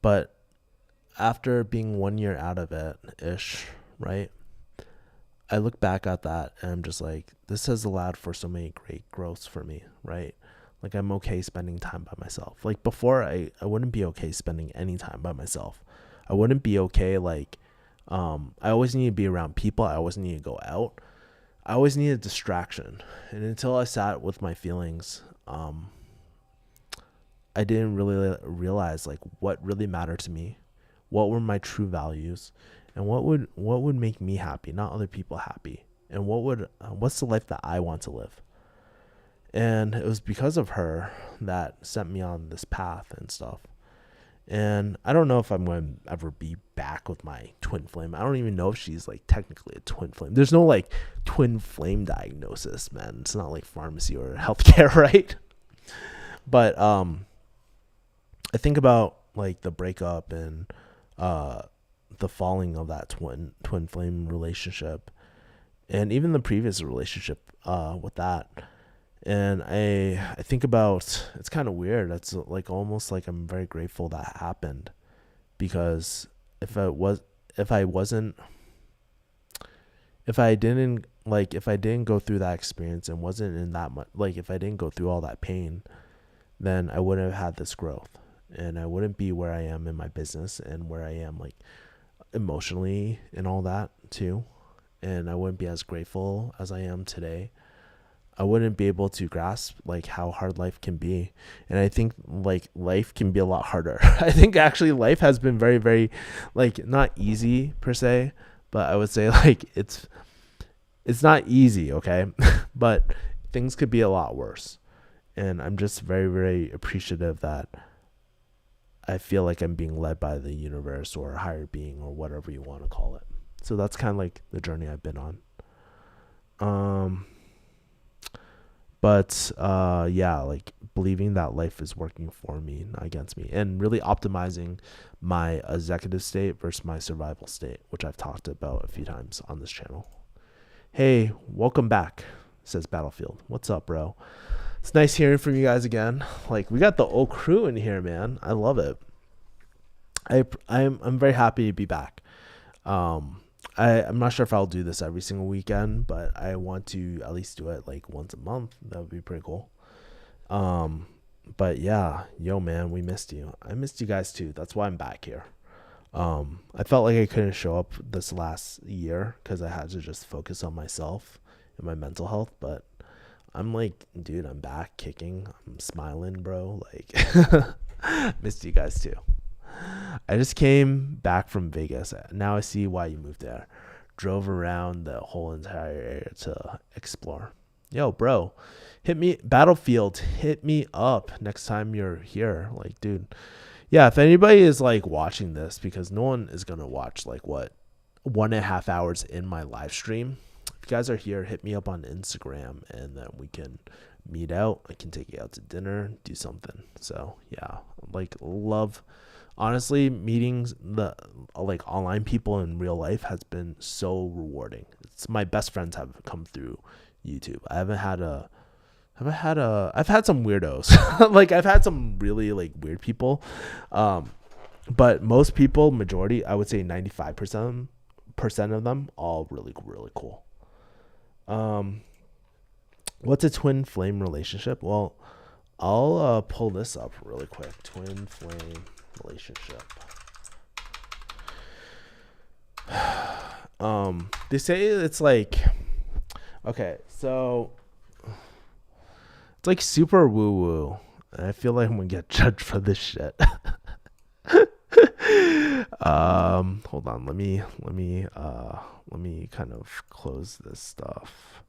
But after being 1 year out of it ish, right? I look back at that and I'm just like, this has allowed for so many great growths for me, right? Like I'm okay spending time by myself. Like before, I wouldn't be okay spending any time by myself. I wouldn't be okay. Like, I always need to be around people. I always need to go out. I always need a distraction. And until I sat with my feelings, I didn't really realize like what really mattered to me, what were my true values, and what would make me happy, not other people happy, and what's the life that I want to live. And it was because of her that sent me on this path and stuff. And I don't know if I'm going to ever be back with my twin flame. I don't even know if she's like technically a twin flame. There's no like twin flame diagnosis, man. It's not like pharmacy or healthcare, right? But I think about like the breakup and the falling of that twin flame relationship, and even the previous relationship with that. And I think about, it's kind of weird. It's like almost like I'm very grateful that happened, because if I didn't go through that experience and wasn't in that much, like if I didn't go through all that pain, then I wouldn't have had this growth, and I wouldn't be where I am in my business and where I am like emotionally and all that too. And I wouldn't be as grateful as I am today. I wouldn't be able to grasp like how hard life can be. And I think like life can be a lot harder. I think actually life has been very, very like not easy per se, but I would say like it's not easy, okay? But things could be a lot worse. And I'm just very, very appreciative that I feel like I'm being led by the universe or a higher being or whatever you want to call it. So that's kind of like the journey I've been on. But yeah, like believing that life is working for me, not against me, and really optimizing my executive state versus my survival state, which I've talked about a few times on this channel. Hey, welcome back, says Battlefield. What's up, bro? It's nice hearing from you guys again. Like we got the old crew in here, man. I love it. I'm very happy to be back. I'm not sure if I'll do this every single weekend, but I want to at least do it like once a month. That would be pretty cool. But yeah, yo man, we missed you. I missed you guys too. That's why I'm back here. I felt like I couldn't show up this last year because I had to just focus on myself and my mental health. But I'm like, dude, I'm back kicking. I'm smiling, bro. Like, missed you guys too. I just came back from Vegas. Now I see why you moved there. Drove around the whole entire area to explore. Yo, bro, hit me, Battlefield, hit me up next time you're here. Like, dude. Yeah, if anybody is like watching this, because no one is going to watch like what, 1.5 hours in my live stream. If you guys are here, hit me up on Instagram and then we can meet out. I can take you out to dinner, do something. So yeah, like love, honestly, meetings, the like online people in real life has been so rewarding. It's my best friends have come through YouTube. I've had some weirdos. Like I've had some really like weird people. But most people, majority, I would say 95% of them, all really, really cool. What's a twin flame relationship? Well, I'll pull this up really quick. Twin flame relationship. They say it's like, okay, so it's like super woo woo. I feel like I'm gonna get judged for this shit. Hold on, let me kind of close this stuff.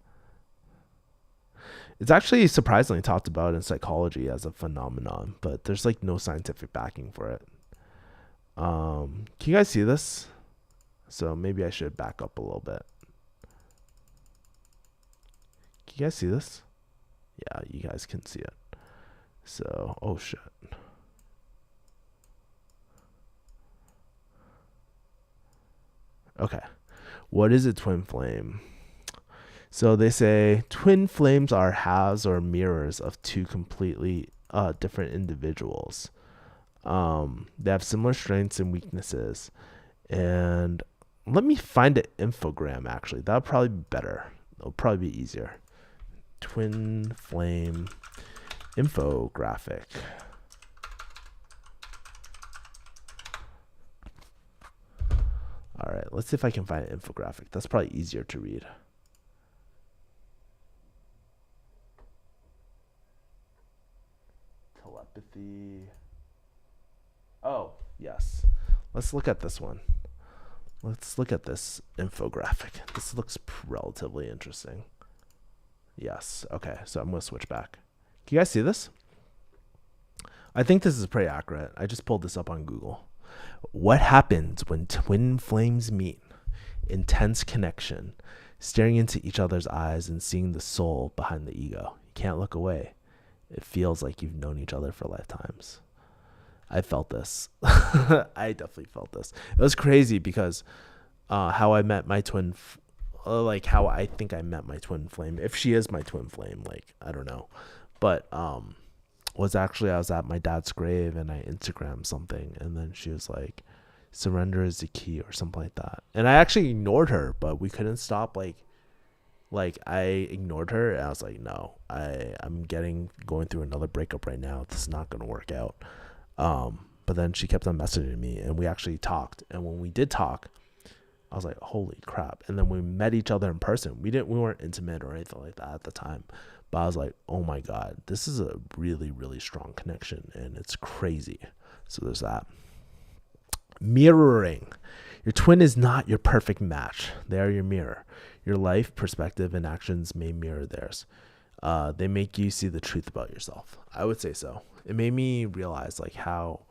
It's actually surprisingly talked about in psychology as a phenomenon, but there's like no scientific backing for it. Can you guys see this? So maybe I should back up a little bit. Can you guys see this? Yeah, you guys can see it. So, oh shit. Okay. What is a twin flame? So they say twin flames are halves or mirrors of two completely different individuals. They have similar strengths and weaknesses. And let me find an infogram, actually. That would probably be better. It'll probably be easier. Twin flame infographic. All right, let's see if I can find an infographic. That's probably easier to read. Telepathy. Oh, yes. Let's look at this one. Let's look at this infographic. This looks relatively interesting. Yes. Okay, so I'm going to switch back. Can you guys see this? I think this is pretty accurate. I just pulled this up on Google. What happens when twin flames meet? Intense connection, staring into each other's eyes and seeing the soul behind the ego. You can't look away. It feels like you've known each other for lifetimes. I felt this. I definitely felt this. It was crazy because how I met my twin, like how I think I met my twin flame. If she is my twin flame, like I don't know, but was actually I was at my dad's grave and I Instagrammed something and then she was like, "Surrender is the key" or something like that. And I actually ignored her, but we couldn't stop. Like I ignored her and I was like, no, I'm going through another breakup right now. This is not gonna work out. But then she kept on messaging me and we actually talked. And when we did talk, I was like, holy crap. And then we met each other in person. We weren't intimate or anything like that at the time. But I was like, oh my God, this is a really, really strong connection and it's crazy. So there's that. Mirroring. Your twin is not your perfect match. They are your mirror. Your life, perspective, and actions may mirror theirs. They make you see the truth about yourself. I would say so. It made me realize like how,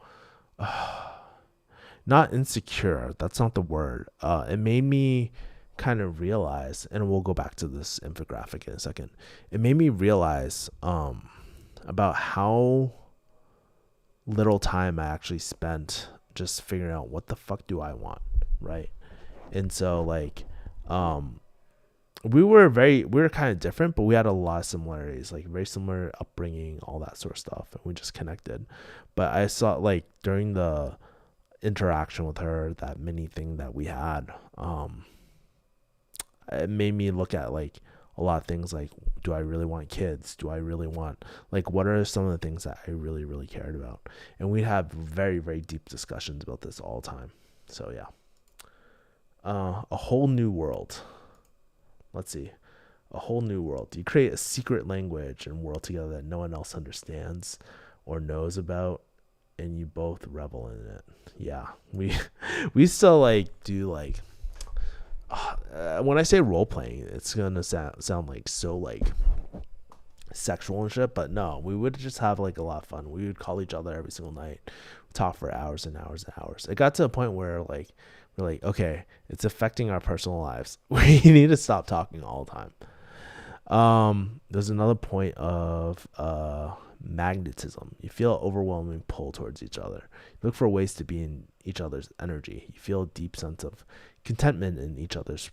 not insecure. That's not the word. It made me kind of realize, and we'll go back to this infographic in a second. It made me realize about how little time I actually spent just figuring out what the fuck do I want, right? And so like, we were kind of different, but we had a lot of similarities, like very similar upbringing, all that sort of stuff, and we just connected. But I saw like during the interaction with her, that mini thing that we had, it made me look at like a lot of things, like, do I really want kids? Do I really want, like, what are some of the things that I really, really cared about? And we have very, very deep discussions about this all the time. So yeah. A whole new world. Let's see. A whole new world. You create a secret language and world together that no one else understands or knows about. and you both revel in it. Yeah, we still like do like when I say role playing, it's gonna sound like so like sexual and shit, but no, we would just have like a lot of fun. We would call each other every single night, talk for hours and hours and hours. It got to a point where like we're like, okay, it's affecting our personal lives. We need to stop talking all the time. There's another point of magnetism. You feel overwhelming pull towards each other. You look for ways to be in each other's energy. You feel a deep sense of contentment in each other's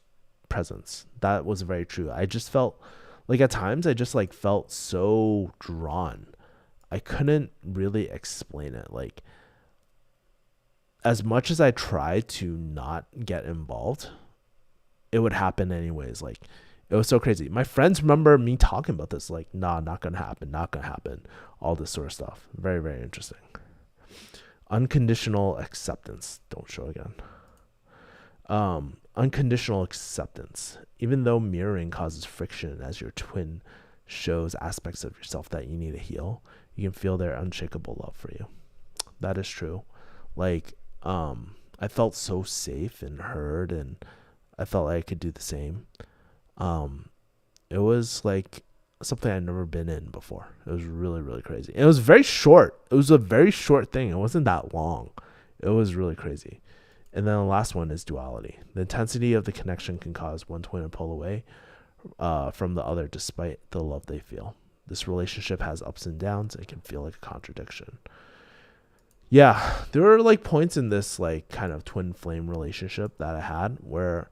presence. That was very true. I just felt like at times I just like felt so drawn. I couldn't really explain it. Like as much as I tried to not get involved, it would happen anyways. Like it was so crazy. My friends remember me talking about this, like, nah, not gonna happen, not gonna happen. All this sort of stuff. Very, very interesting. Unconditional acceptance. Don't show again. Unconditional acceptance. Even though mirroring causes friction as your twin shows aspects of yourself that you need to heal, you can feel their unshakable love for you. That is true. Like, I felt so safe and heard, and I felt like I could do the same. It was like something I'd never been in before. It was really, really crazy. And it was very short. It was a very short thing. It wasn't that long. It was really crazy. And then the last one is duality. The intensity of the connection can cause one twin to pull away from the other despite the love they feel. This relationship has ups and downs. It can feel like a contradiction. Yeah, there were like points in this like kind of twin flame relationship that I had where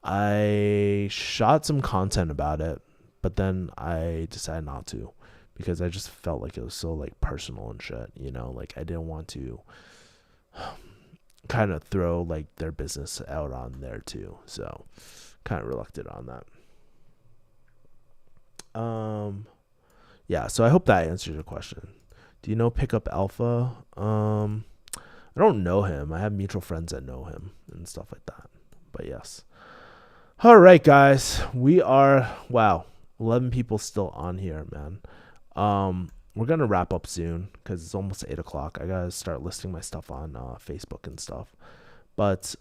I shot some content about it, but then I decided not to because I just felt like it was so like personal and shit, you know, like I didn't want to kind of throw like their business out on there too. So kind of reluctant on that. Yeah, so I hope that answers your question. Do you know Pickup Alpha? I don't know him. I have mutual friends that know him and stuff like that. But yes. All right, guys. We are 11 people still on here, man. We're gonna wrap up soon because it's almost 8:00. I gotta start listing my stuff on Facebook and stuff. But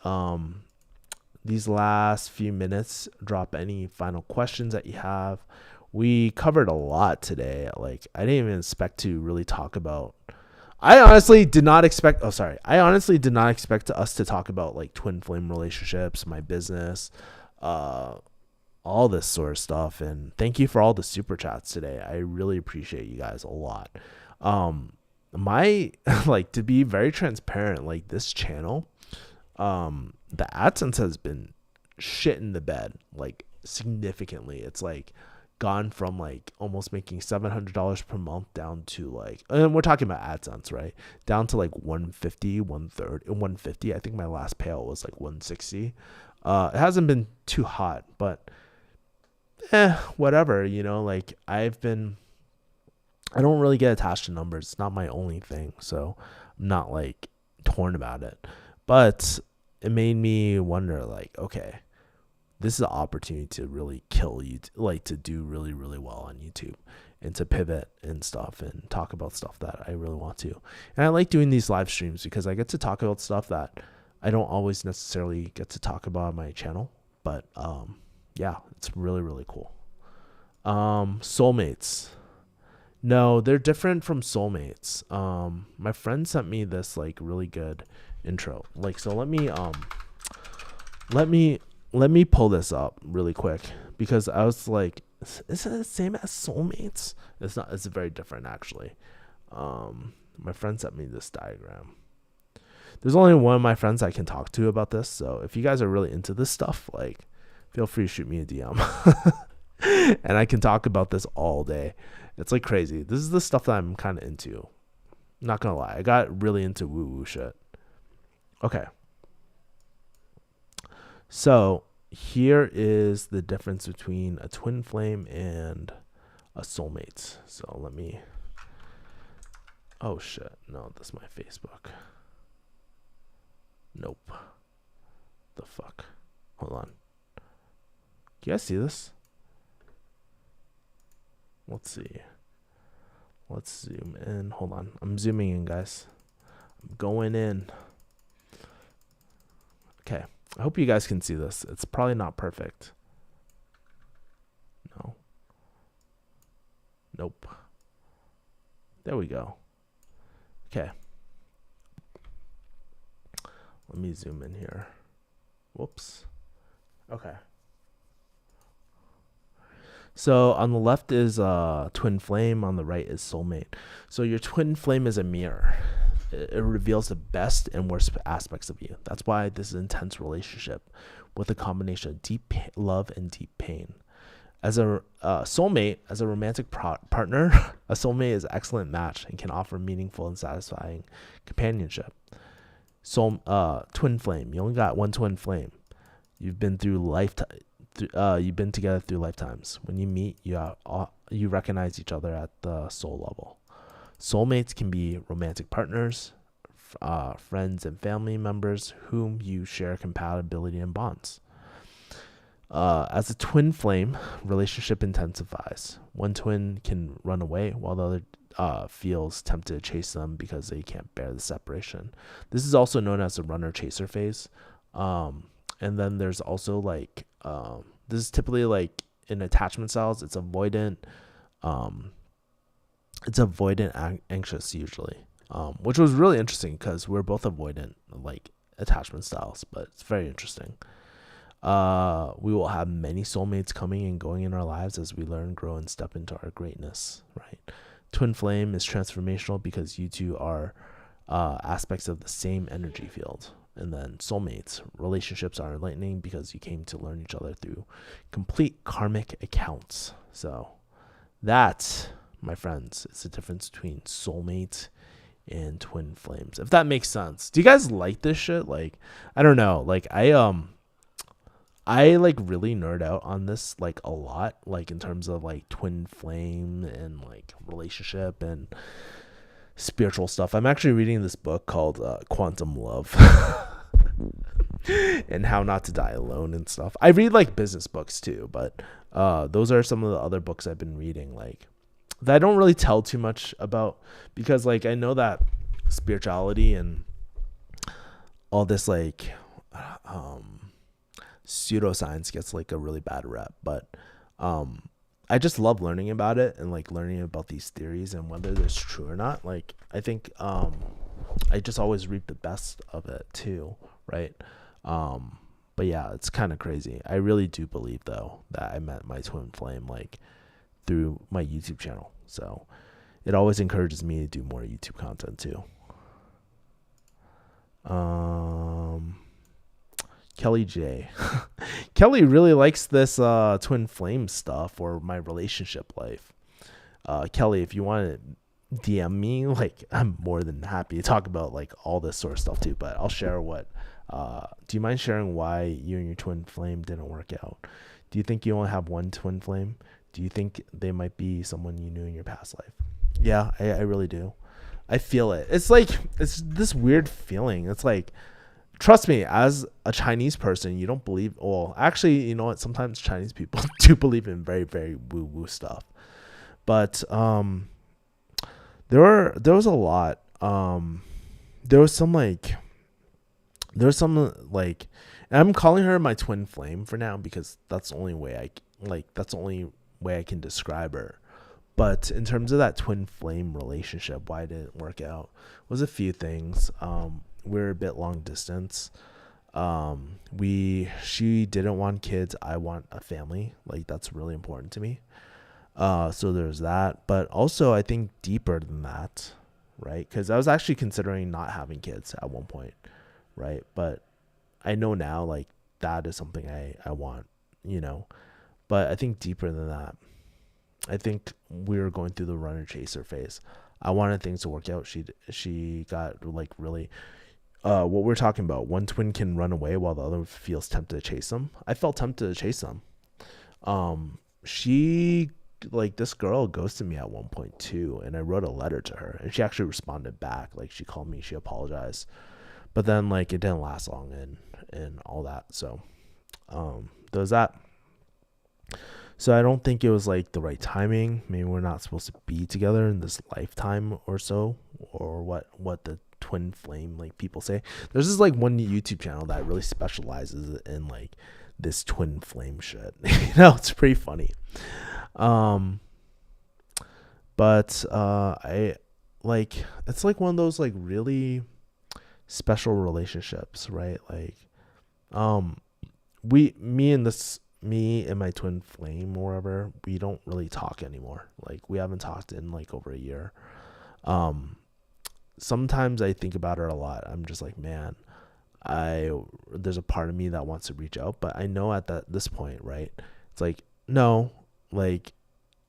these last few minutes, drop any final questions that you have. We covered a lot today. Like I didn't even expect to really talk about. I honestly did not expect us to talk about like twin flame relationships, my business, all this sort of stuff. And thank you for all the super chats today. I really appreciate you guys a lot. My like to be very transparent, like this channel, the AdSense has been shit in the bed, like significantly. It's like gone from like almost making $700 per month down to like, and we're talking about AdSense, right? Down to like 150, 150. I think my last payout was like 160. It hasn't been too hot, but whatever, you know, like I don't really get attached to numbers. It's not my only thing. So I'm not like torn about it, but it made me wonder like, okay, this is an opportunity to really kill you, like to do really, really well on YouTube and to pivot and stuff and talk about stuff that I really want to. And I like doing these live streams because I get to talk about stuff that I don't always necessarily get to talk about on my channel. But yeah, it's really, really cool. Soulmates. No, they're different from soulmates. My friend sent me this like really good intro. Like, so let me pull this up really quick because I was like, is it the same as soulmates? It's not. It's very different actually. My friend sent me this diagram. There's only one of my friends I can talk to about this. So if you guys are really into this stuff, like, feel free to shoot me a DM. And I can talk about this all day. It's like crazy. This is the stuff that I'm kind of into. Not gonna lie. I got really into woo-woo shit. Okay. So here is the difference between a twin flame and a soulmate. So let me... Oh, shit. No, that's my Facebook. Nope. The fuck? Hold on. Do you guys see this? Let's see. Let's zoom in. Hold on. I'm zooming in, guys. I'm going in. Okay. I hope you guys can see this. It's probably not perfect. No. Nope. There we go. Okay. Let me zoom in here. Whoops. Okay. So on the left is twin flame, on the right is soulmate. So your twin flame is a mirror. It reveals the best and worst aspects of you. That's why this is an intense relationship with a combination of deep love and deep pain. As a soulmate, as a romantic partner, a soulmate is an excellent match and can offer meaningful and satisfying companionship. Twin flame. You only got one twin flame. You've been through you've been together through lifetimes. When you meet, you recognize each other at the soul level. Soulmates can be romantic partners, friends and family members whom you share compatibility and bonds. As a twin flame, relationship intensifies. One twin can run away while the other feels tempted to chase them because they can't bear the separation. This is also known as the runner-chaser phase. And then there's also like, this is typically like in attachment styles, it's avoidant, anxious usually, which was really interesting because we're both avoidant like attachment styles, but it's very interesting. We will have many soulmates coming and going in our lives as we learn, grow, and step into our greatness, right? Twin flame is transformational because you two are aspects of the same energy field. And then soulmates, relationships are enlightening because you came to learn each other through complete karmic accounts. So that, my friends, is the difference between soulmate and twin flames. If that makes sense. Do you guys like this shit? Like, I don't know. Like I like really nerd out on this like a lot, like in terms of like twin flame and like relationship and spiritual stuff. I'm actually reading this book called Quantum Love and How Not to Die Alone and stuff. I read like business books too, but those are some of the other books I've been reading, like that I don't really tell too much about because like I know that spirituality and all this like pseudoscience gets like a really bad rep, but I just love learning about it and like learning about these theories and whether they're true or not. Like I think I just always reap the best of it too, right? But yeah, it's kind of crazy. I really do believe though that I met my twin flame like through my YouTube channel. So it always encourages me to do more YouTube content too. Kelly J. Kelly really likes this twin flame stuff or my relationship life. Kelly, if you want to DM me, like I'm more than happy to talk about like all this sort of stuff too, but I'll share what do you mind sharing why you and your twin flame didn't work out? Do you think you only have one twin flame? Do you think they might be someone you knew in your past life? Yeah, I really do. I feel it. It's like it's this weird feeling. It's like, trust me, as a Chinese person, you don't believe. Well, actually, you know what? Sometimes Chinese people do believe in very, very woo-woo stuff. But there was a lot. There was some like, and I'm calling her my twin flame for now because that's the only way I can describe her. But in terms of that twin flame relationship, why it didn't work out was a few things. We're a bit long distance. She didn't want kids. I want a family. Like that's really important to me. So there's that. But also I think deeper than that, right? Because I was actually considering not having kids at one point, right? But I know now like that is something I want, you know. But I think deeper than that, I think we were going through the runner chaser phase. I wanted things to work out. She got like really what we're talking about. One twin can run away while the other feels tempted to chase them. I felt tempted to chase them. She like this girl ghosted me at one point too, and I wrote a letter to her, and she actually responded back. Like she called me, she apologized, but then like it didn't last long and all that. So there's that. So I don't think it was like the right timing. Maybe we're not supposed to be together in this lifetime or so, or what the twin flame, like people say. There's this like one YouTube channel that really specializes in like this twin flame shit. It's pretty funny. But I like, it's like one of those like really special relationships, right? Like me and my twin flame or whatever, we don't really talk anymore. Like we haven't talked in like over a year. Sometimes I think about her a lot. I'm just like, man, there's a part of me that wants to reach out, but I know at this point, right? It's like, no, like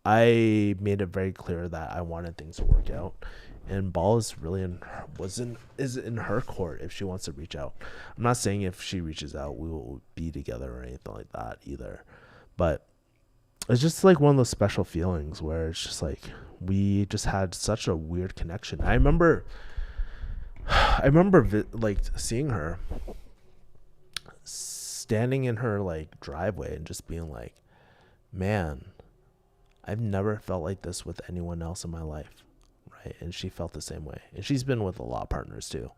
I made it very clear that I wanted things to work out, and ball is really is in her court if she wants to reach out. I'm not saying if she reaches out we will be together or anything like that either, but it's just like one of those special feelings where it's just like we just had such a weird connection. I remember like seeing her standing in her like driveway and just being like, man, I've never felt like this with anyone else in my life, right? And she felt the same way. And she's been with a lot of partners too.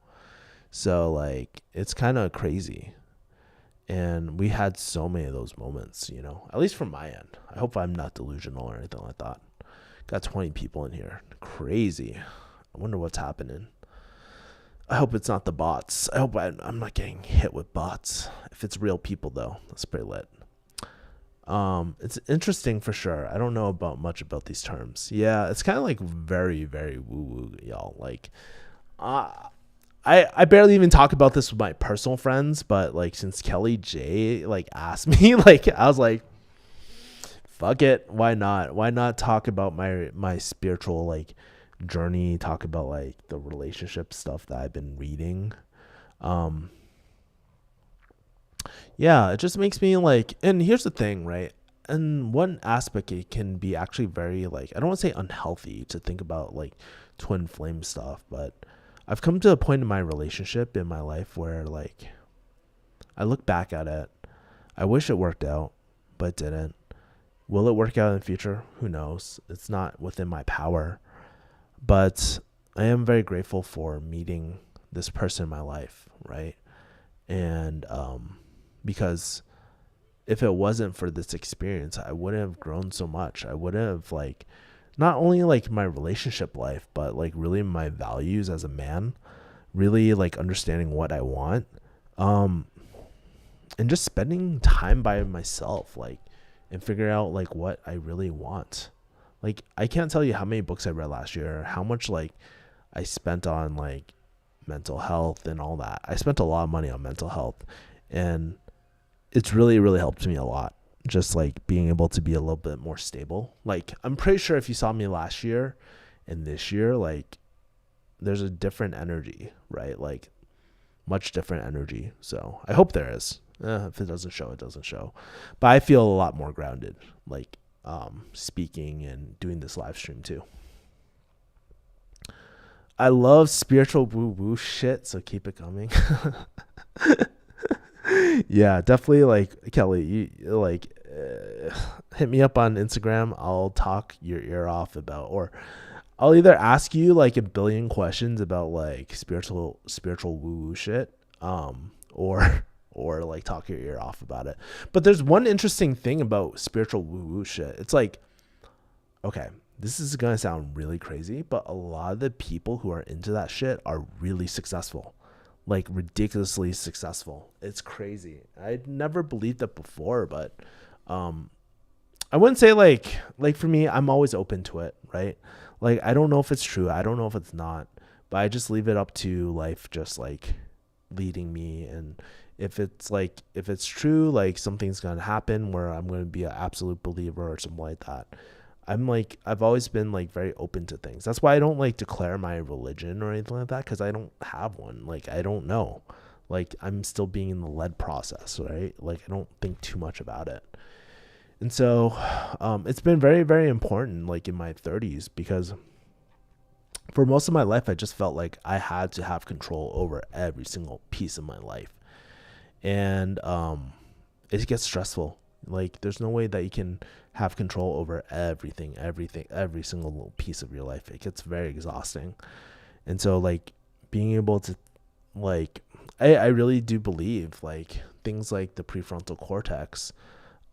So like it's kind of crazy. And we had so many of those moments, at least from my end. I hope I'm not delusional or anything like that. Got 20 people in here. Crazy. I wonder what's happening. I hope it's not the bots. I hope I'm not getting hit with bots. If it's real people though, that's pretty lit. It's interesting for sure. I don't know much about these terms. Yeah, it's kind of like very, very woo-woo, y'all. Like, I barely even talk about this with my personal friends, but like since Kelly J like asked me, like I was like, fuck it, why not? Why not talk about my spiritual like journey? Talk about like the relationship stuff that I've been reading. Yeah, it just makes me like, and here's the thing, right? And one aspect, it can be actually very like, I don't want to say unhealthy to think about like twin flame stuff, but I've come to a point in my relationship in my life where like I look back at it, I wish it worked out, but it didn't. Will it work out in the future? Who knows? It's not within my power, but I am very grateful for meeting this person in my life, right? And because if it wasn't for this experience, I wouldn't have grown so much. I wouldn't have like, not only like my relationship life, but like really my values as a man, really like understanding what I want, and just spending time by myself, like, and figure out like what I really want. Like, I can't tell you how many books I read last year, how much like I spent on like mental health and all that. I spent a lot of money on mental health, and it's really, really helped me a lot. Just like being able to be a little bit more stable. Like, I'm pretty sure if you saw me last year and this year, like there's a different energy, right? Like much different energy. So I hope there is. If it doesn't show, it doesn't show. But I feel a lot more grounded, like speaking and doing this live stream too. I love spiritual woo-woo shit, so keep it coming. Yeah, definitely. Like, Kelly, you like hit me up on Instagram. I'll talk your ear off about, or I'll either ask you like a billion questions about like spiritual woo-woo shit, or like talk your ear off about it. But there's one interesting thing about spiritual woo-woo shit. It's like, okay, this is gonna sound really crazy, but a lot of the people who are into that shit are really successful. Like ridiculously successful. It's crazy. I'd never believed it before, but I wouldn't say like for me, I'm always open to it, right? Like, I don't know if it's true, I don't know if it's not, but I just leave it up to life just like leading me. And if it's true, like something's gonna happen where I'm gonna be an absolute believer or something like that. I've always been like very open to things. That's why I don't like declare my religion or anything like that, because I don't have one. Like, I don't know. Like, I'm still being in the led process, right? Like, I don't think too much about it. And so it's been very, very important, like in my 30s, because for most of my life, I just felt like I had to have control over every single piece of my life. And it gets stressful. Like, there's no way that you can have control over everything, every single little piece of your life. It gets very exhausting. And so like being able to like I really do believe like things like the prefrontal cortex,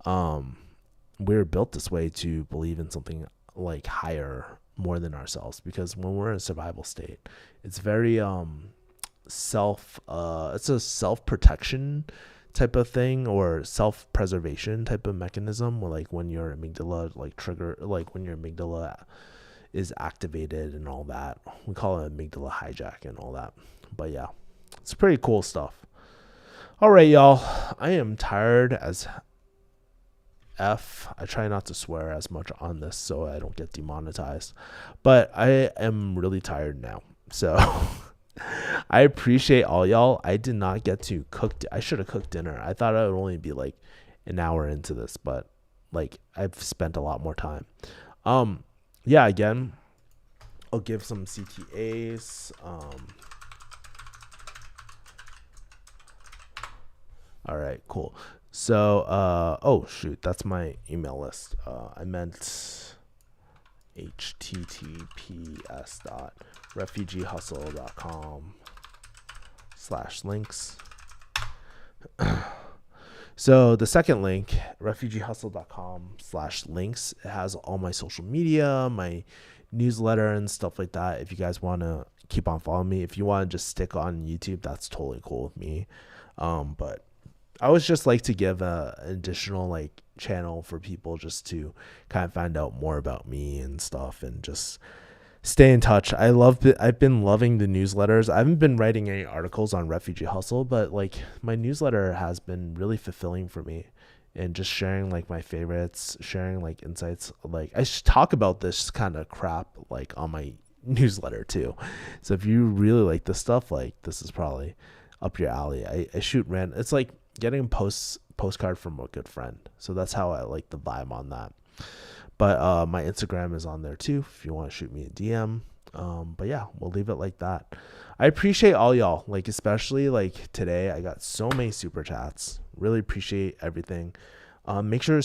we're built this way to believe in something like higher, more than ourselves, because when we're in a survival state, it's very it's a self-protection type of thing, or self-preservation type of mechanism, where like when your amygdala when your amygdala is activated and all that, we call it amygdala hijack and all that. But yeah, it's pretty cool stuff. All right, y'all, I am tired as I try not to swear as much on this so I don't get demonetized, but I am really tired now, so I appreciate all y'all. I did not get to cook. I should have cooked dinner. I thought I would only be like an hour into this, but like I've spent a lot more time. Yeah, again, I'll give some CTAs. All right, cool. So, oh shoot, that's my email list. I meant https:/refugeehustle.com/links. So the second link, refugeehustle.com/links, it has all my social media, my newsletter and stuff like that. If you guys want to keep on following me, if you want to just stick on YouTube, that's totally cool with me. But I always just like to give an additional like channel for people just to kind of find out more about me and stuff, and just stay in touch. I've been loving the newsletters. I haven't been writing any articles on Refugee Hustle, but like my newsletter has been really fulfilling for me, and just sharing like my favorites, sharing like insights. Like I should talk about this kind of crap like on my newsletter too. So if you really like this stuff, like this is probably up your alley. I shoot it's like getting a postcard from a good friend. So that's how I like the vibe on that. But my Instagram is on there too if you want to shoot me a DM. But yeah, we'll leave it like that. I appreciate all y'all, like especially like today I got so many super chats. Really appreciate everything. Make sure you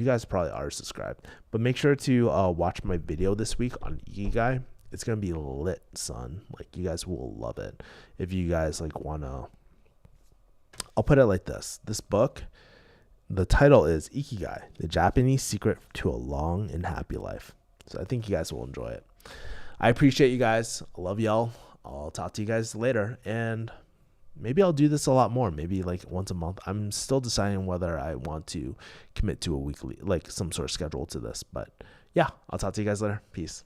guys probably are subscribed, but make sure to watch my video this week on Ikigai. It's gonna be lit, son. Like you guys will love it. If you guys like wanna, I'll put it like this. This book, the title is Ikigai, the Japanese secret to a long and happy life. So I think you guys will enjoy it. I appreciate you guys. I love y'all. I'll talk to you guys later, and maybe I'll do this a lot more. Maybe like once a month. I'm still deciding whether I want to commit to a weekly, like some sort of schedule to this. But yeah, I'll talk to you guys later. Peace.